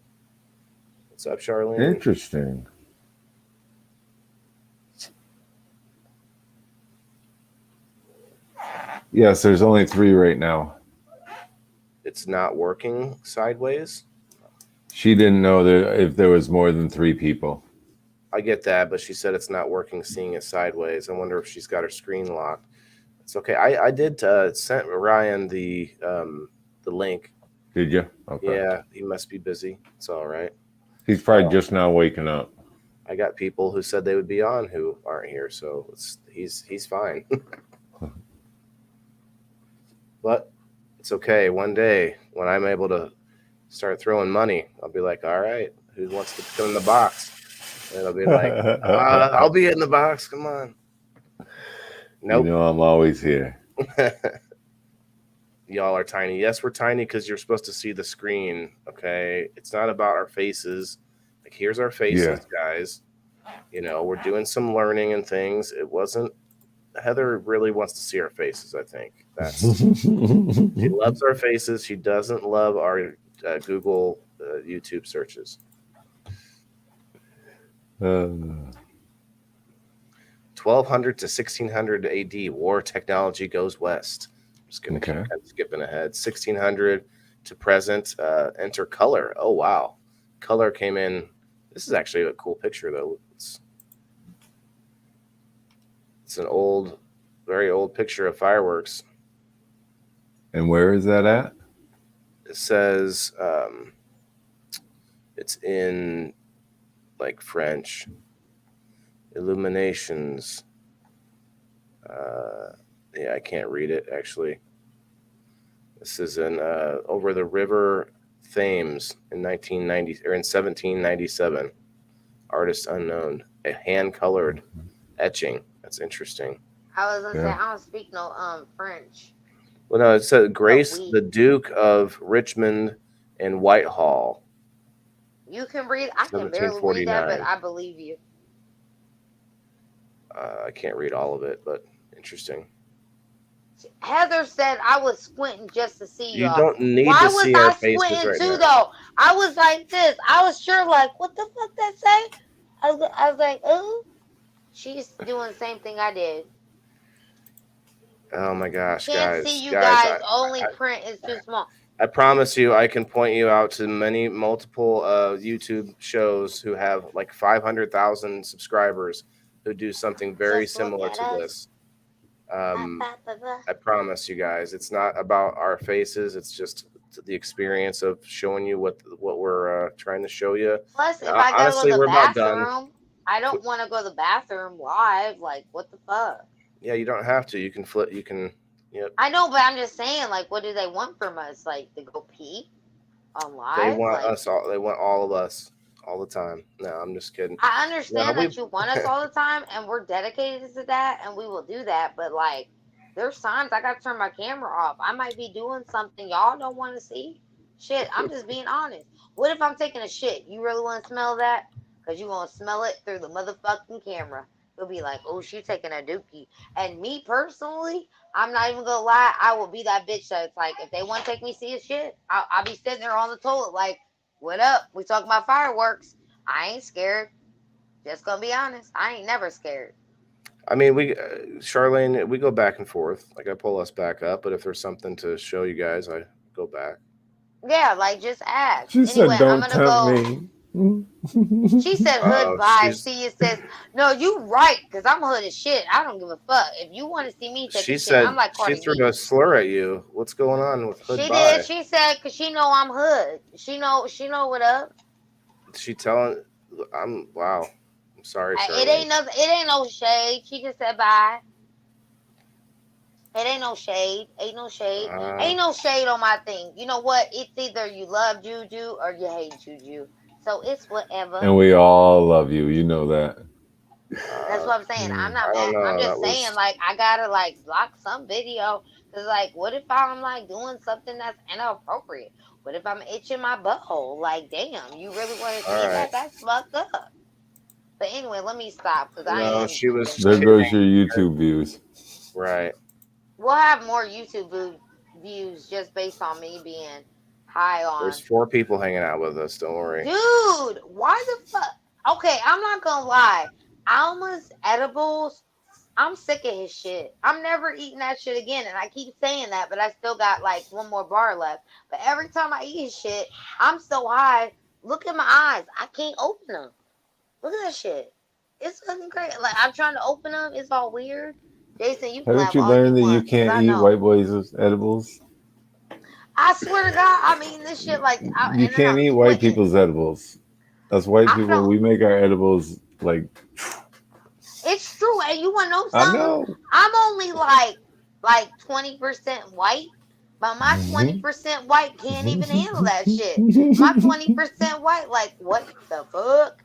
What's up, Charlene? Interesting. Yes, there's only 3 right now. It's not working sideways. She didn't know that if there was more than 3 people. I get that, but she said it's not working seeing it sideways. I wonder if she's got her screen locked. It's okay. I did sent Ryan the link. Did you? Okay. Yeah, he must be busy. It's all right. He's probably just now waking up. I got people who said they would be on who aren't here, so he's fine. But it's okay. One day when I'm able to start throwing money, I'll be like, all right, who wants to come in the box? And it'll be like, I'll be in the box. Come on. Nope. You know I'm always here. Y'all are tiny. Yes, we're tiny because you're supposed to see the screen. Okay. It's not about our faces. Like, here's our faces, guys. You know, we're doing some learning and things. It wasn't. Heather really wants to see our faces, I think. She loves our faces. She doesn't love our Google YouTube searches. 1200 to 1600 AD, war technology goes west. I'm just going to keep skipping ahead. 1600 to present, enter color. Oh, wow. Color came in. This is actually a cool picture, though. It's an old, very old picture of fireworks. And where is that at? It says it's in like French. Illuminations. Yeah, I can't read it actually. This is in over the River Thames in 1990 or in 1797. Artist unknown. A hand-colored etching. That's interesting. I was gonna say I don't speak no French. Well, no, it said Grace, the Duke of Richmond and Whitehall. You can read. I can barely read that, but I believe you. I can't read all of it, but interesting. Heather said I was squinting just to see y'all. You don't need to see our faces right now. Why was I squinting too, though? I was like this. I was sure like, what the fuck that say? I was like, oh. She's doing the same thing I did. Oh my gosh, Can't see you guys. Only print is too small. I promise you, I can point you out to multiple YouTube shows who have like 500,000 subscribers who do something very similar to this. I promise you guys, it's not about our faces. It's just the experience of showing you what we're trying to show you. Plus, if I gotta go to the bathroom, I don't want to go to the bathroom live. Like, what the fuck? Yeah, you don't have to. You can flip. You can. Yep. I know, but I'm just saying, like, what do they want from us? Like, to go pee on live? They want us all. They want all of us all the time. No, I'm just kidding. I understand that you want us all the time, and we're dedicated to that, and we will do that. But like, there's times I gotta turn my camera off. I might be doing something y'all don't want to see. Shit, I'm just being honest. What if I'm taking a shit? You really want to smell that? Because you're going to smell it through the motherfucking camera. You'll be like, oh, she's taking a dookie. And me personally, I'm not even going to lie. I will be that bitch that's like, if they want to take me see a shit, I'll be sitting there on the toilet like, what up? We talking about fireworks. I ain't scared. Just going to be honest. I ain't never scared. I mean, Charlene, we go back and forth. Like, I pull us back up. But if there's something to show you guys, I go back. Yeah, like, just ask. She said, don't tempt me. She said hood vibe. See, it says no. You right, because I'm hood as shit. I don't give a fuck. If you want to see me take shit, I'm like she threw a slur at you. What's going on with hood? She did. She said because she know I'm hood. She know what up. She telling. I'm wow. I'm sorry, It Charlene. ain't nothing. It ain't no shade. She just said bye. It ain't no shade. Ain't no shade. Ain't no shade on my thing. You know what? It's either you love Juju or you hate Juju. So it's whatever. And we all love you. You know that. That's what I'm saying. I'm not I don't mad. I'm know. That just saying, was like, I gotta like block some video. Cause like, what if I'm like doing something that's inappropriate? What if I'm itching my butthole? Like, damn, you really want to all see right. that? That's fucked up. But anyway, let me stop because I No, am she was tripping. There kidding. goes your YouTube views. Right. We'll have more YouTube views just based on me being high There's on. 4 people hanging out with us. Don't worry. Dude, why the fuck? Okay, I'm not gonna lie. Alma's edibles, I'm sick of his shit. I'm never eating that shit again. And I keep saying that, but I still got like one more bar left. But every time I eat his shit, I'm so high. Look at my eyes. I can't open them. Look at that shit. It's fucking crazy. Like, I'm trying to open them. It's all weird. Jason, you can Haven't laugh you all you learned that you want, because can't I eat know. white boys' edibles? I swear to God, I mean this shit like, You and then can't I'm eat white squinting. people's edibles. Us white I people, don't. we make our edibles like. It's true, and you want to know I something? know. I'm only like 20% white, but my 20% white can't even handle that shit. My 20% white, like, what the fuck?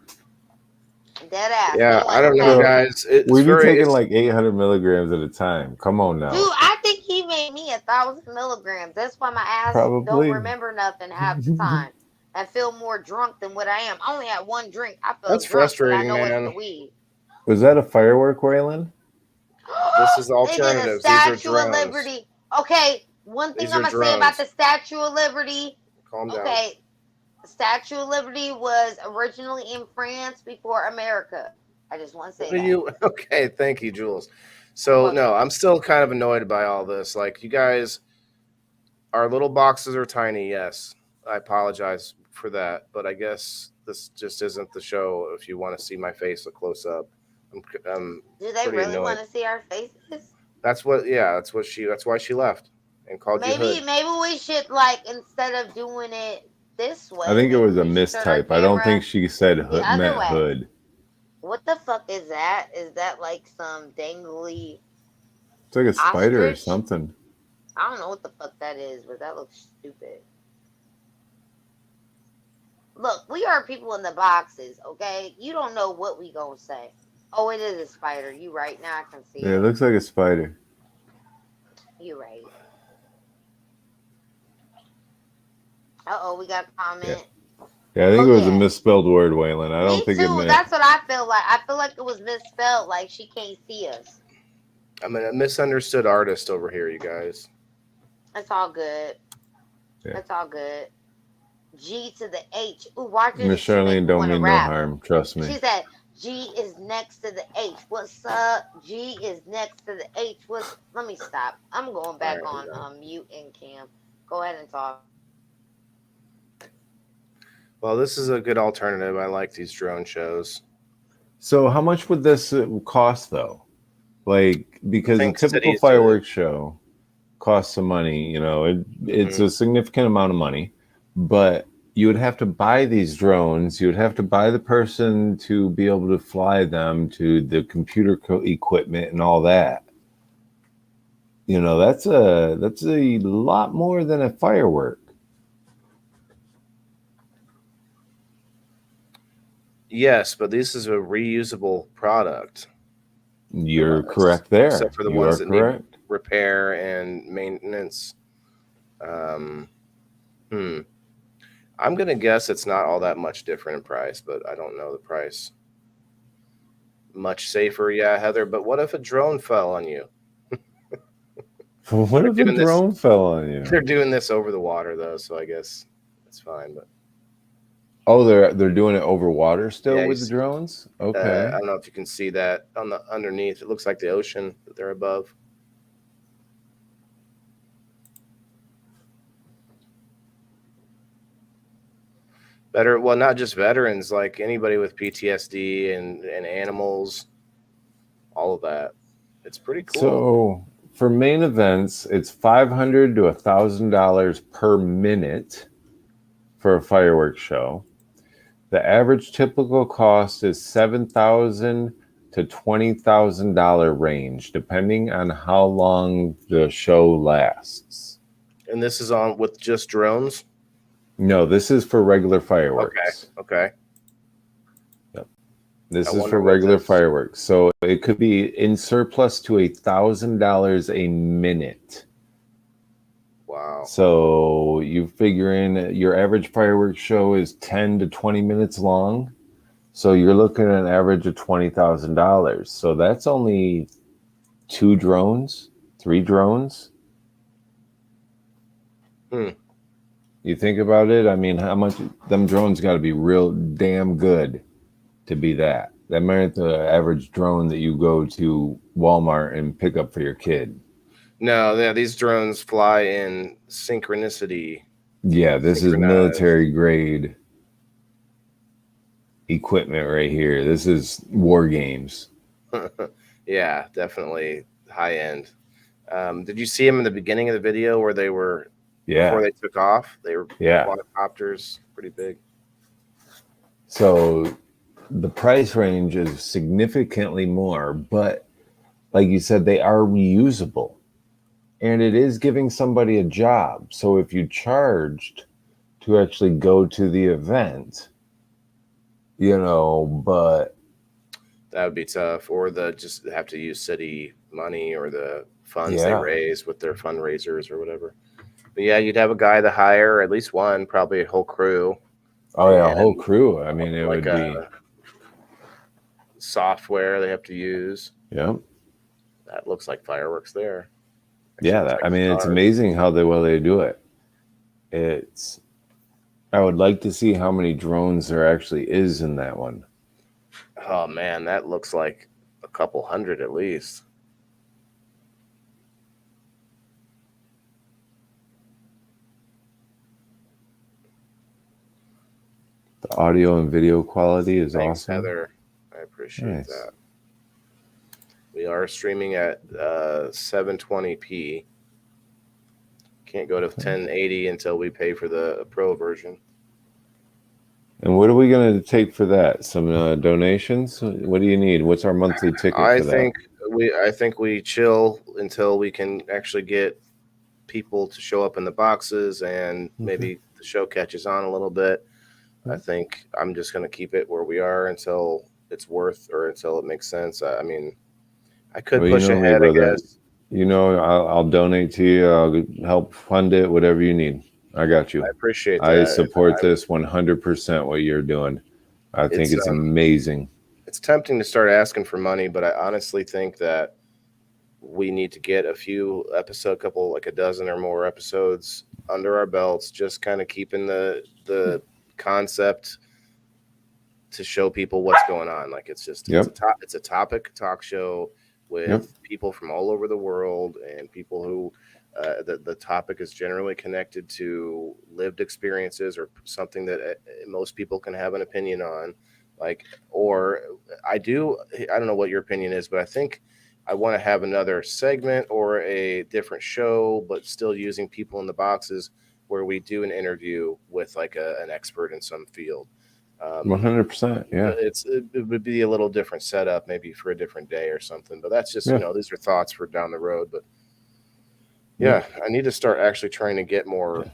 Dead ass. Yeah, I Anyway, don't know, okay. So guys. It's we be very. taking It's like 800 milligrams at a time. Come on Dude, now. I think he made me 1,000 milligrams. That's why my ass don't Probably. remember nothing half the time. I feel more drunk than what I am. I only had one drink. I feel that's drunk, but I frustrating, know it's the man. weed. Was that a firework, Waylon? This is They did a alternatives. These are Statue of drones. Liberty. Okay, one thing These I'm are gonna say about drones. the Statue of Liberty. Calm down. Okay, Statue of Liberty was originally in France before America. I just want to What say are that. you? Okay, thank you, Jules. You're So no, welcome. I'm still kind of annoyed by all this. Like, you guys, our little boxes are tiny. Yes, I apologize for that, but I guess this just isn't the show. If you want to see my face a close up, I'm Do they pretty really annoyed. want to see our faces? That's what. Yeah, that's what she. That's why she left and called you Maybe, Hood. maybe we should like instead of doing it this I way, think it maybe was a we should turn our mistype. I don't think camera she said the other met way. hood. What the fuck is that? Is that like some dangly It's like a spider or ostrich? something. I don't know what the fuck that is, but that looks stupid. Look, we are people in the boxes, okay? You don't know what we gonna say. Oh, it is a spider. You right now I can see Yeah, it it. looks like a spider. You right. Uh-oh, we got a Yeah. comment. Yeah, I think Oh it was a yeah. misspelled word, Waylon. I Me don't think it too. meant. That's what I feel like. I feel like it was misspelled, like she can't see us. I'm a misunderstood artist over here, you guys. It's all good. Yeah. It's all good. G to the H. Ooh, why Miss did she make Charlene me don't want to mean no rap? harm. Trust me. She said G is next to the H. What's up? G is next to the H. What's? Let me stop. I'm going back All right, on mute and cam. Go ahead and talk. well, this is a good alternative. I like these drone shows. So, how much would this cost, though? Like, because a think typical cities do it. fireworks show costs some money. You know, it's a significant amount of money, but you would have to buy these drones. You would have to buy the person to be able to fly them, to the computer equipment and all that. You know, that's a lot more than a firework. Yes, but this is a reusable product. You're correct there. Except for the You ones are that correct. need repair and maintenance. I'm going to guess it's not all that much different in price, but I don't know the price. Much safer, yeah, Heather. But what if a drone fell on you? What if a doing this- drone fell on you? They're doing this over the water, though, so I guess it's fine. But Oh, they're doing it over water still Yeah, with the drones? Okay. I don't know if you can see that on the underneath. It looks like the ocean that they're above. Better, well, not just veterans, like anybody with PTSD and animals, all of that. It's pretty cool. So for main events, it's $500 to $1,000 per minute for a fireworks show. The average typical cost is $7,000 to $20,000 range, depending on how long the show lasts. And this is on with just drones? No, this is for regular fireworks. Okay. Yep. This I is wonder for what regular this- fireworks. So it could be in surplus to $1,000 a minute. Wow. So you figure in your average fireworks show is 10 to 20 minutes long. So you're looking at an average of $20,000. So that's only 2 drones, 3 drones. You think about it, I mean, how much them drones got to be real damn good to be that. That might the average drone that you go to Walmart and pick up for your kid. No, yeah, these drones fly in synchronicity. Yeah, this is Synchronized. military grade equipment right here. This is war games. Yeah, definitely high end. Did you see them in the beginning of the video where they were before Yeah, they took off? They were yeah. quadcopters, pretty big. So the price range is significantly more, but like you said, they are reusable. And it is giving somebody a job. So if you charged to actually go to the event, but That would be tough. Or just have to use city money or the funds they Yeah. raise with their fundraisers or whatever. But yeah, you'd have a guy to hire, at least one, probably a whole crew. oh yeah, a And whole crew. I mean, it like would be software they have to use. yeah. That looks like fireworks there. Yeah, Looks like I mean, it's stars. amazing how they do it. I would like to see how many drones there actually is in that one. Oh man, that looks like a couple hundred at least. The audio and video quality is Thanks, awesome. Heather. I appreciate Nice. that. We are streaming at 720p. Can't go to 1080 until we pay for the pro version. And what are we going to take for that? Some donations? What do you need? What's our monthly ticket I for think we chill until we can actually get people to show up in the boxes and maybe the show catches on a little bit. I think I'm just going to keep it where we are until it's worth or until it makes sense. I mean, I could Well, push me, ahead, I brother. guess. I'll donate to you. I'll help fund it, whatever you need. I got you. I appreciate that. I support this 100%, what you're doing. I think it's amazing. It's tempting to start asking for money, but I honestly think that we need to get a couple, like a dozen or more episodes under our belts, just kind of keeping the concept to show people what's going on. Like it's a topic talk show with people from all over the world and people who the topic is generally connected to lived experiences or something that most people can have an opinion on. I don't know what your opinion is, but I think I want to have another segment or a different show, but still using people in the boxes where we do an interview with like an expert in some field. 100%. Yeah. It would be a little different setup, maybe for a different day or something. But that's just these are thoughts for down the road. But yeah, I need to start actually trying to get more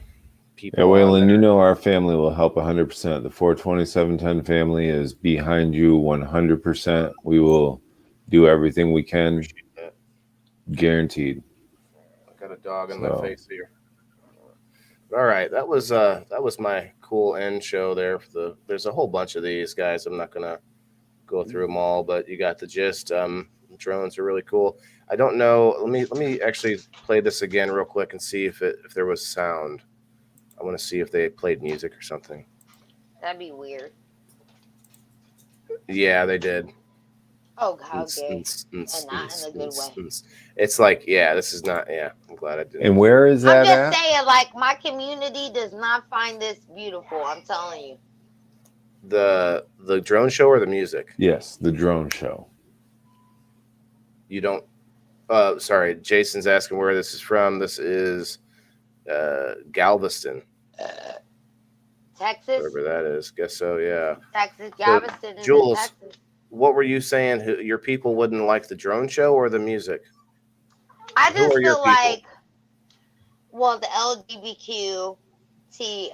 people. Yeah, Waylon, our family will help 100%. The 42710 family is behind you 100%. We will do everything we can. Guaranteed. I got a dog in my face here. All right, that was my cool end show there. There's a whole bunch of these guys. I'm not gonna go through them all, but you got the gist. Drones are really cool. I don't know. Let me actually play this again real quick and see if there was sound. I want to see if they played music or something. That'd be weird. Yeah, they did. Oh, how gay. And not in a good way. It's like, this is not, I'm glad I did. And where is that I'm just saying, like, my community does not find this beautiful. I'm telling you. The drone show or the music? Yes, the drone show. You don't, sorry, Jason's asking where this is from. This is Galveston. Texas. Whatever that is. Guess so, yeah. Texas. So, Galveston is in Jules, Texas. what were you saying? Your people wouldn't like the drone show or the music? I Who just are your feel people? like, well, the LGBTT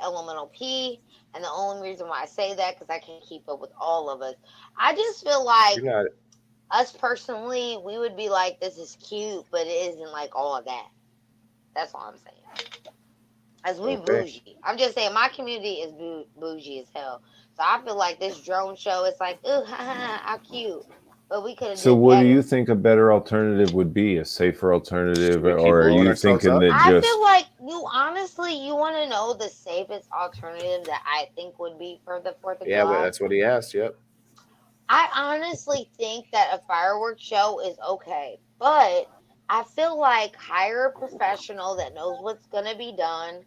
elemental P, and the only reason why I say that because I can't keep up with all of us. I just feel like You're not. us personally, we would be like, this is cute, but it isn't like all of that. That's all I'm saying. As we Okay. bougie. I'm just saying my community is bougie as hell. So I feel like this drone show is like, ooh, how cute. But we could have So did what do better. you think a better alternative would be? A safer alternative, Should we keep or are blowing you ourselves thinking up? that I just feel like you want to know the safest alternative that I think would be for the 4th of Yeah, July? that's what he asked. Yep. I honestly think that a fireworks show is okay, but I feel like hire a professional that knows what's going to be done.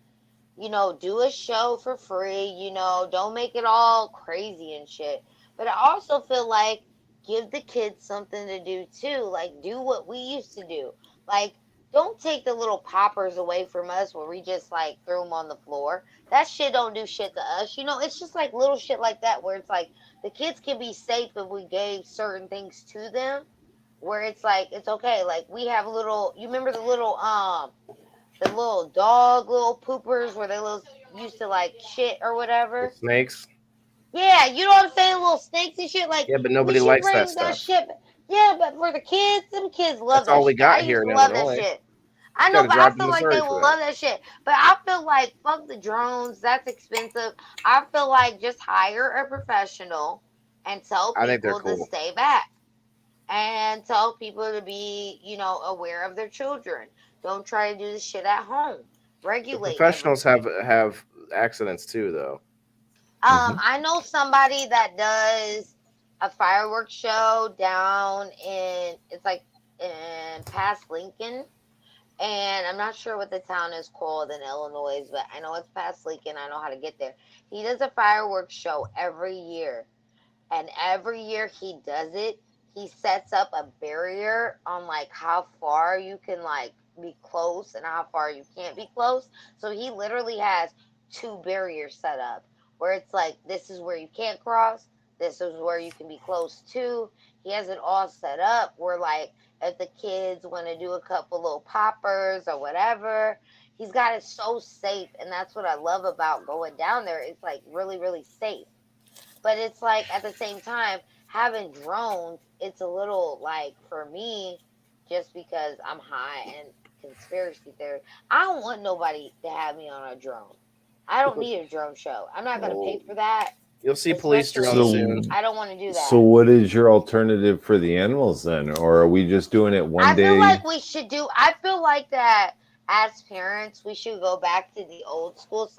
Do a show for free, don't make it all crazy and shit. But I also feel like give the kids something to do too. Like, do what we used to do. Like, don't take the little poppers away from us where we just like throw them on the floor. That shit don't do shit to us. It's just like little shit like that where it's like the kids can be safe if we gave certain things to them. Where it's like it's okay. Like we have you remember the little dog little poopers where they used to like shit or The whatever. snakes. Yeah, you know what I'm saying? Little snakes and shit. Like Yeah, but we nobody should likes that bring that stuff. shit. Yeah, but for the kids, them kids love That's all that we shit. I got here used in to love that Illinois. shit. I You know, got to but I drive to feel like they Missouri will for love that. that shit. But I feel like fuck the drones. That's expensive. I feel like just hire a professional and tell I think they're people to cool. stay back and tell people to be, aware of their children. Don't try to do this shit at home. The Regulate professionals everything. have accidents too, though. Mhm. I know somebody that does a fireworks show down it's like in past Lincoln. And I'm not sure what the town is called in Illinois, but I know it's past Lincoln. I know how to get there. He does a fireworks show every year. And every year he does it, he sets up a barrier on like how far you can like be close and how far you can't be close. So he literally has two barriers set up where it's like this is where you can't cross, this is where you can be close to. He has it all set up where like if the kids want to do a couple little poppers or whatever, he's got it so safe, and that's what I love about going down there. It's like really, really safe. But it's like at the same time, having drones, it's a little like for me, just because I'm high and conspiracy theory, I don't want nobody to have me on a drone. I don't need a drone show. I'm not gonna pay Oh, for that. you'll see police drones Especially, soon. So I don't want to do so that. what is your alternative for the animals then? Or are we just doing it one I feel day? like I feel like that as parents, we should go back to the old school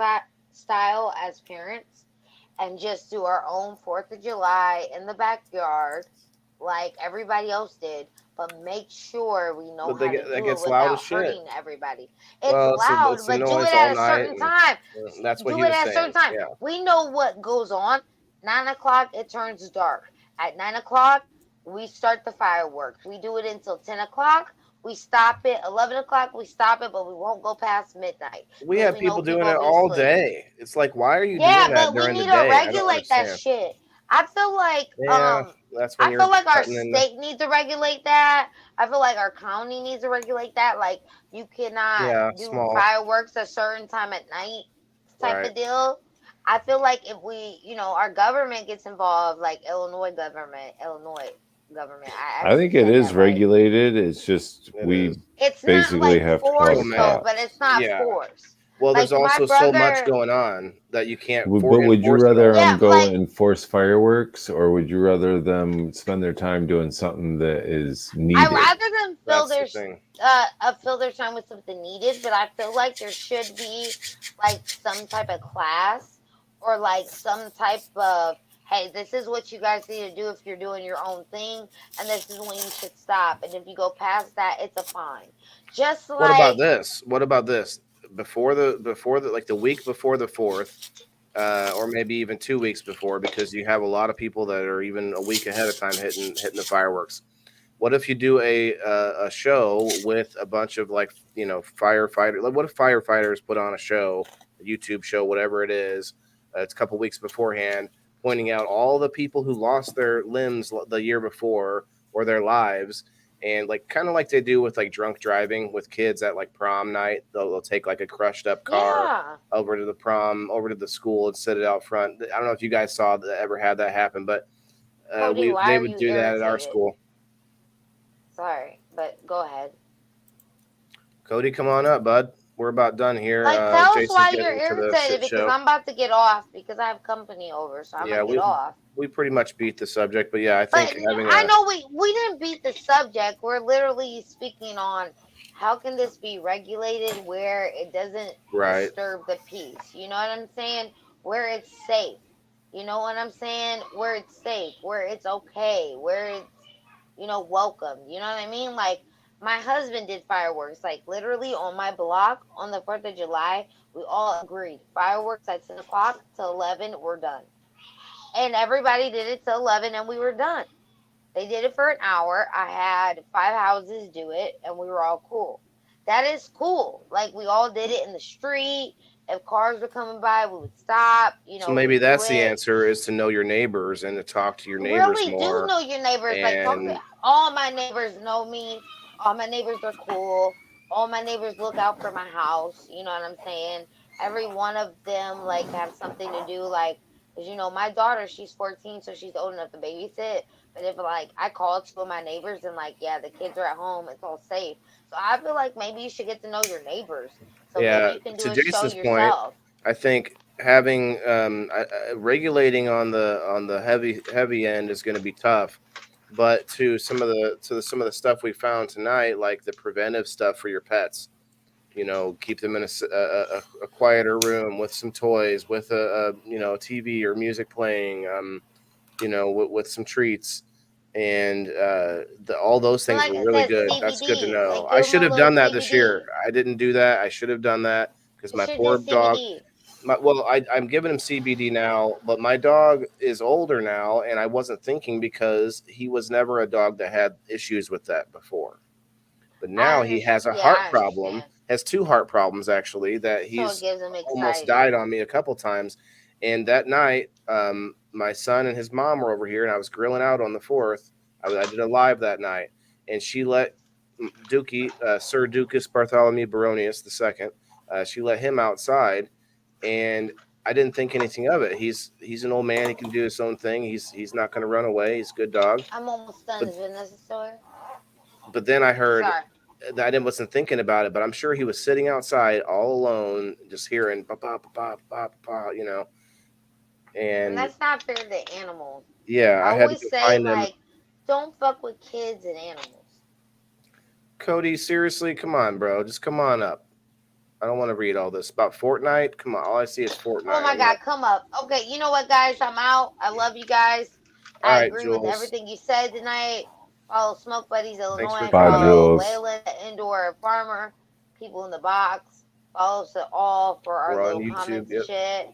style as parents and just do our own 4th of July in the backyard like everybody else did, but make sure we know But how to that do it gets loud as without shit. hurting everybody. It's Well, loud, it's a but do noise it all at a night, certain and time. that's what Do he it was at a certain saying. time. Yeah. We know what goes on. 9 o'clock, it turns dark. At 9 o'clock, we start the fireworks. We do it until 10 o'clock. We stop it. 11 o'clock, we stop it, but we won't go past midnight We because have we know people doing people it be all asleep. day. It's like, why are you Yeah, doing that but we during the need to day? I don't regulate that understand. shit. I feel like Yeah, that's when I feel you're like our cutting in the. state needs to regulate that. I feel like our county needs to regulate that. Like you cannot Yeah, do small. fireworks a certain time at night type Right. of deal. I feel like if we, our government gets involved, like Illinois government. I I actually think it said is that right. regulated. It's just It we is. It's not basically like have to call the force though, but cops. it's not Yeah. force. Well, there's Like my also so much brother, going on that you can't But would you enforce it rather all. yeah, go like enforce fireworks, or would you rather them spend their time doing something that is I needed? rather than That's the thing. fill their time with something needed, but I feel like there should be like some type of class or like some type of hey, this is what you guys need to do if you're doing your own thing, and this is when you should stop. And if you go past that, it's a fine. Just What about like this? What about this? Before the like the week before the 4th, or maybe even 2 weeks before, because you have a lot of people that are even a week ahead of time hitting the fireworks. What if you do a show with a bunch of firefighters? Like, what if firefighters put on a show, a YouTube show, whatever it is, It's a couple weeks beforehand, pointing out all the people who lost their limbs the year before or their lives. And like kind of like they do with like drunk driving with kids at like prom night, they'll take like a crushed up car Yeah. over to the prom, over to the school, and sit it out front. I don't know if you guys saw that, ever had that happen, but Cody, why they are would you do that at our irritated? school. Sorry, but go ahead. Cody, come on up, bud. We're about done here. Like, tell us Jason's why you're getting to the irritated shit because show. I'm about to get off because I have company over, so I'm Yeah, gonna get off. we pretty much beat the subject, but yeah, I But think having I know we didn't beat the subject. We're literally speaking on how can this be regulated where it doesn't right. disturb the peace. You know what I'm saying? Where it's safe. You know what I'm saying? Where it's safe, where it's okay, where it's welcome. You know what I mean? Like my husband did fireworks, like literally on my block on the 4th of July. We all agreed fireworks at 10 o'clock to 11, we're done. And everybody did it till 11 and we were done. They did it for an hour. I had 5 houses do it and we were all cool. That is cool. Like we all did it in the street. If cars were coming by, we would stop. So maybe we that's do the it. answer is to know your neighbors and to talk to your neighbors Really more. do know your neighbors. Like talk to all my neighbors know me. All my neighbors are cool. All my neighbors look out for my house. You know what I'm saying? Every one of them like have something to do. Like, cause my daughter, she's 14, so she's old enough to babysit. But if like I call 2 of my neighbors and like, yeah, the kids are at home, it's all safe. So I feel like maybe you should get to know your neighbors. So maybe you can do to a show Jason's point, yourself. I think having regulating on the heavy end is going to be tough. But to some of the stuff we found tonight, like the preventive stuff for your pets, keep them in a quieter room with some toys, with a TV or music playing, with some treats, and all those things Like were I really said, good. That's good to CBD. know. Like I give them should a have little done that this CBD. year. I didn't do that. I should have done that because You my should poor do dog. CBD. I'm giving him CBD now, but my dog is older now, and I wasn't thinking because he was never a dog that had issues with that before. But now he has a heart problem, has 2 heart problems actually, that he's so it gives him almost anxiety. died on me a couple times. And that night, my son and his mom were over here, and I was grilling out on the 4th. I did a live that night, and she let Dookie, Sir Ducas Bartholomew Baronius II, she let him outside, and I didn't think anything of it. He's an old man. He can do his own thing. He's not going to run away. He's a good dog. I'm almost done. Is Vanessa still here? But then I heard Sorry. that I wasn't thinking about it, but I'm sure he was sitting outside all alone, just hearing ba ba ba ba ba, And and that's not fair to animals. yeah, I had to always go say find him. like, don't fuck with kids and animals. Cody, seriously, come on, bro, just come on up. I don't want to read all this about Fortnite. Come on, all I see is Fortnite. Oh my God, come up. Okay, you know what, guys? I'm out. I love you guys. I agree with everything you said tonight. Follow Smoke Buddies Illinois. Follow Waylon, the indoor farmer. People in the box. Follow us all for our little comments and shit.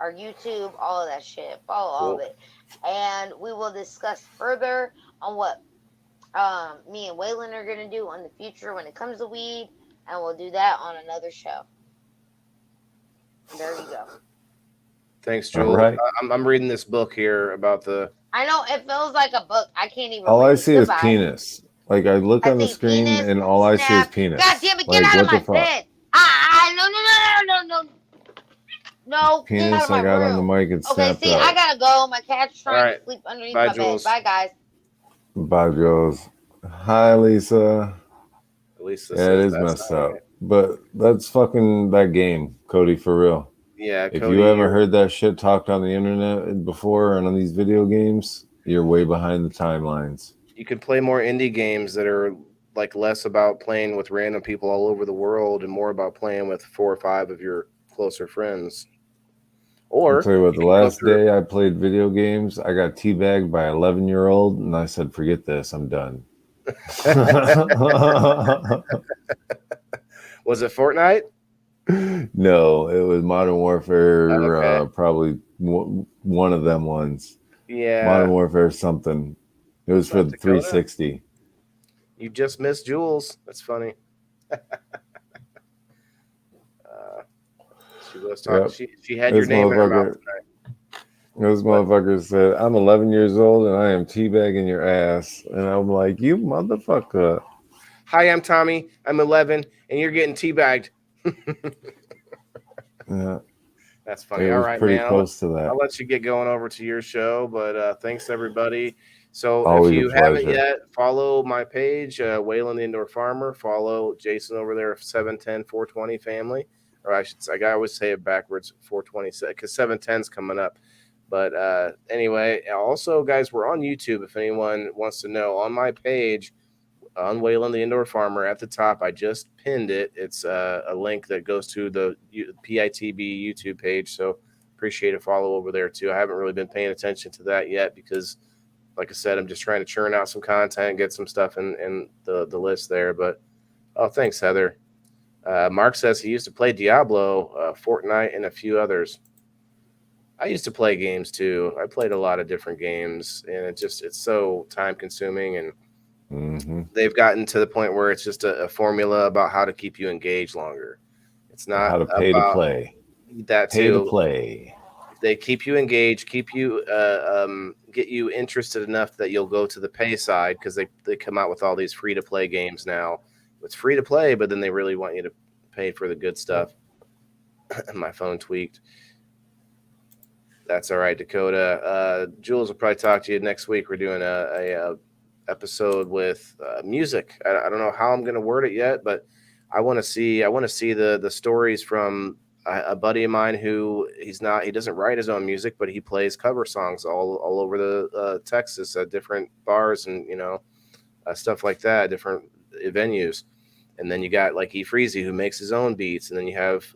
Our YouTube, all of that shit. Follow all of it. And we will discuss further on what me and Waylon are going to do in the future when it comes to weed. And we'll do that on another show. There you go. Thanks, Jules. Right. I'm reading this book here about the... I know, it feels like a book. I can't even all read. I see is penis. Like, I look on the screen penis, and all I see is penis. God damn it, get out of my bed. No, penis, get out of my I got room. on the mic and snapped see, up. I gotta go. My cat's trying to sleep underneath my bed. Bye, guys. Bye, Jules. Hi, Lisa. Lisa yeah, it is messed up. Right. But that's fucking that game, Cody, for real. Yeah, if you ever heard that shit talked on the internet before and on these video games, you're way behind the timelines. You could play more indie games that are like less about playing with random people all over the world and more about playing with 4 or 5 of your closer friends. Or I'll tell you what, the last day I played video games, I got teabagged by an 11-year-old, and I said, "Forget this, I'm done." Was it Fortnite? No, it was Modern Warfare. Probably one of them ones. Yeah, Modern Warfare something. It was for the 360. You just missed Jules. That's funny. She was talking. Yep. She had your This name in her mouth motherfucker, tonight. this motherfucker said, "I'm 11 years old and I am teabagging your ass," and I'm like, "You motherfucker!" Hi, I'm Tommy. I'm 11, and you're getting teabagged. Yeah, That's funny. it All was right, pretty man. close to that. I'll let you get going over to your show, but thanks everybody. So if Always a you haven't pleasure. yet, follow my page, Waylon the Indoor Farmer. Follow Jason over there, 710 420 family, or I should say, I always say it backwards, 420 because 710's coming up. But anyway, also guys, we're on YouTube. If anyone wants to know, on my page, on Waylon the Indoor Farmer at the top, I just pinned it. It's a link that goes to the PITB YouTube page. So appreciate a follow over there too. I haven't really been paying attention to that yet because, like I said, I'm just trying to churn out some content, get some stuff in the list there. But oh, thanks, Heather. Mark says he used to play Diablo, Fortnite, and a few others. I used to play games too. I played a lot of different games, and it's so time consuming, and they've gotten to the point where it's just a formula about how to keep you engaged longer. It's not How to pay to play. That Pay too. to play. They keep you engaged, keep you get you interested enough that you'll go to the pay side because they come out with all these free to play games now. It's free to play, but then they really want you to pay for the good stuff. My phone tweaked. That's all right, Dakota. Jules will probably talk to you next week. We're doing a episode with music. I don't know how I'm going to word it yet, but I want to see the stories from a buddy of mine who he doesn't write his own music, but he plays cover songs all over the Texas at different bars and stuff like that, different venues. And then you got like E Freezy who makes his own beats, and then you have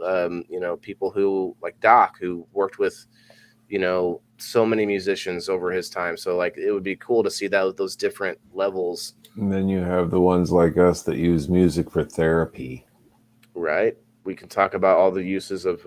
people who like Doc who worked with so many musicians over his time. So like it would be cool to see those different levels. And then you have the ones like us that use music for therapy. Right. We can talk about all the uses of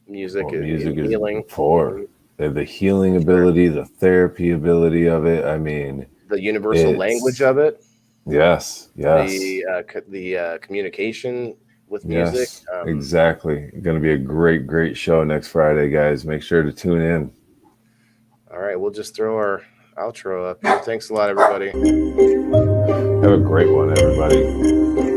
music. What music is healing for. They have the healing ability, the therapy ability of it. I mean, the universal language of it. Yes. The communication with music. Yes, exactly. Going to be a great show next Friday, guys. Make sure to tune in. All right, we'll just throw our outro up here. Thanks a lot, everybody. Have a great one, everybody.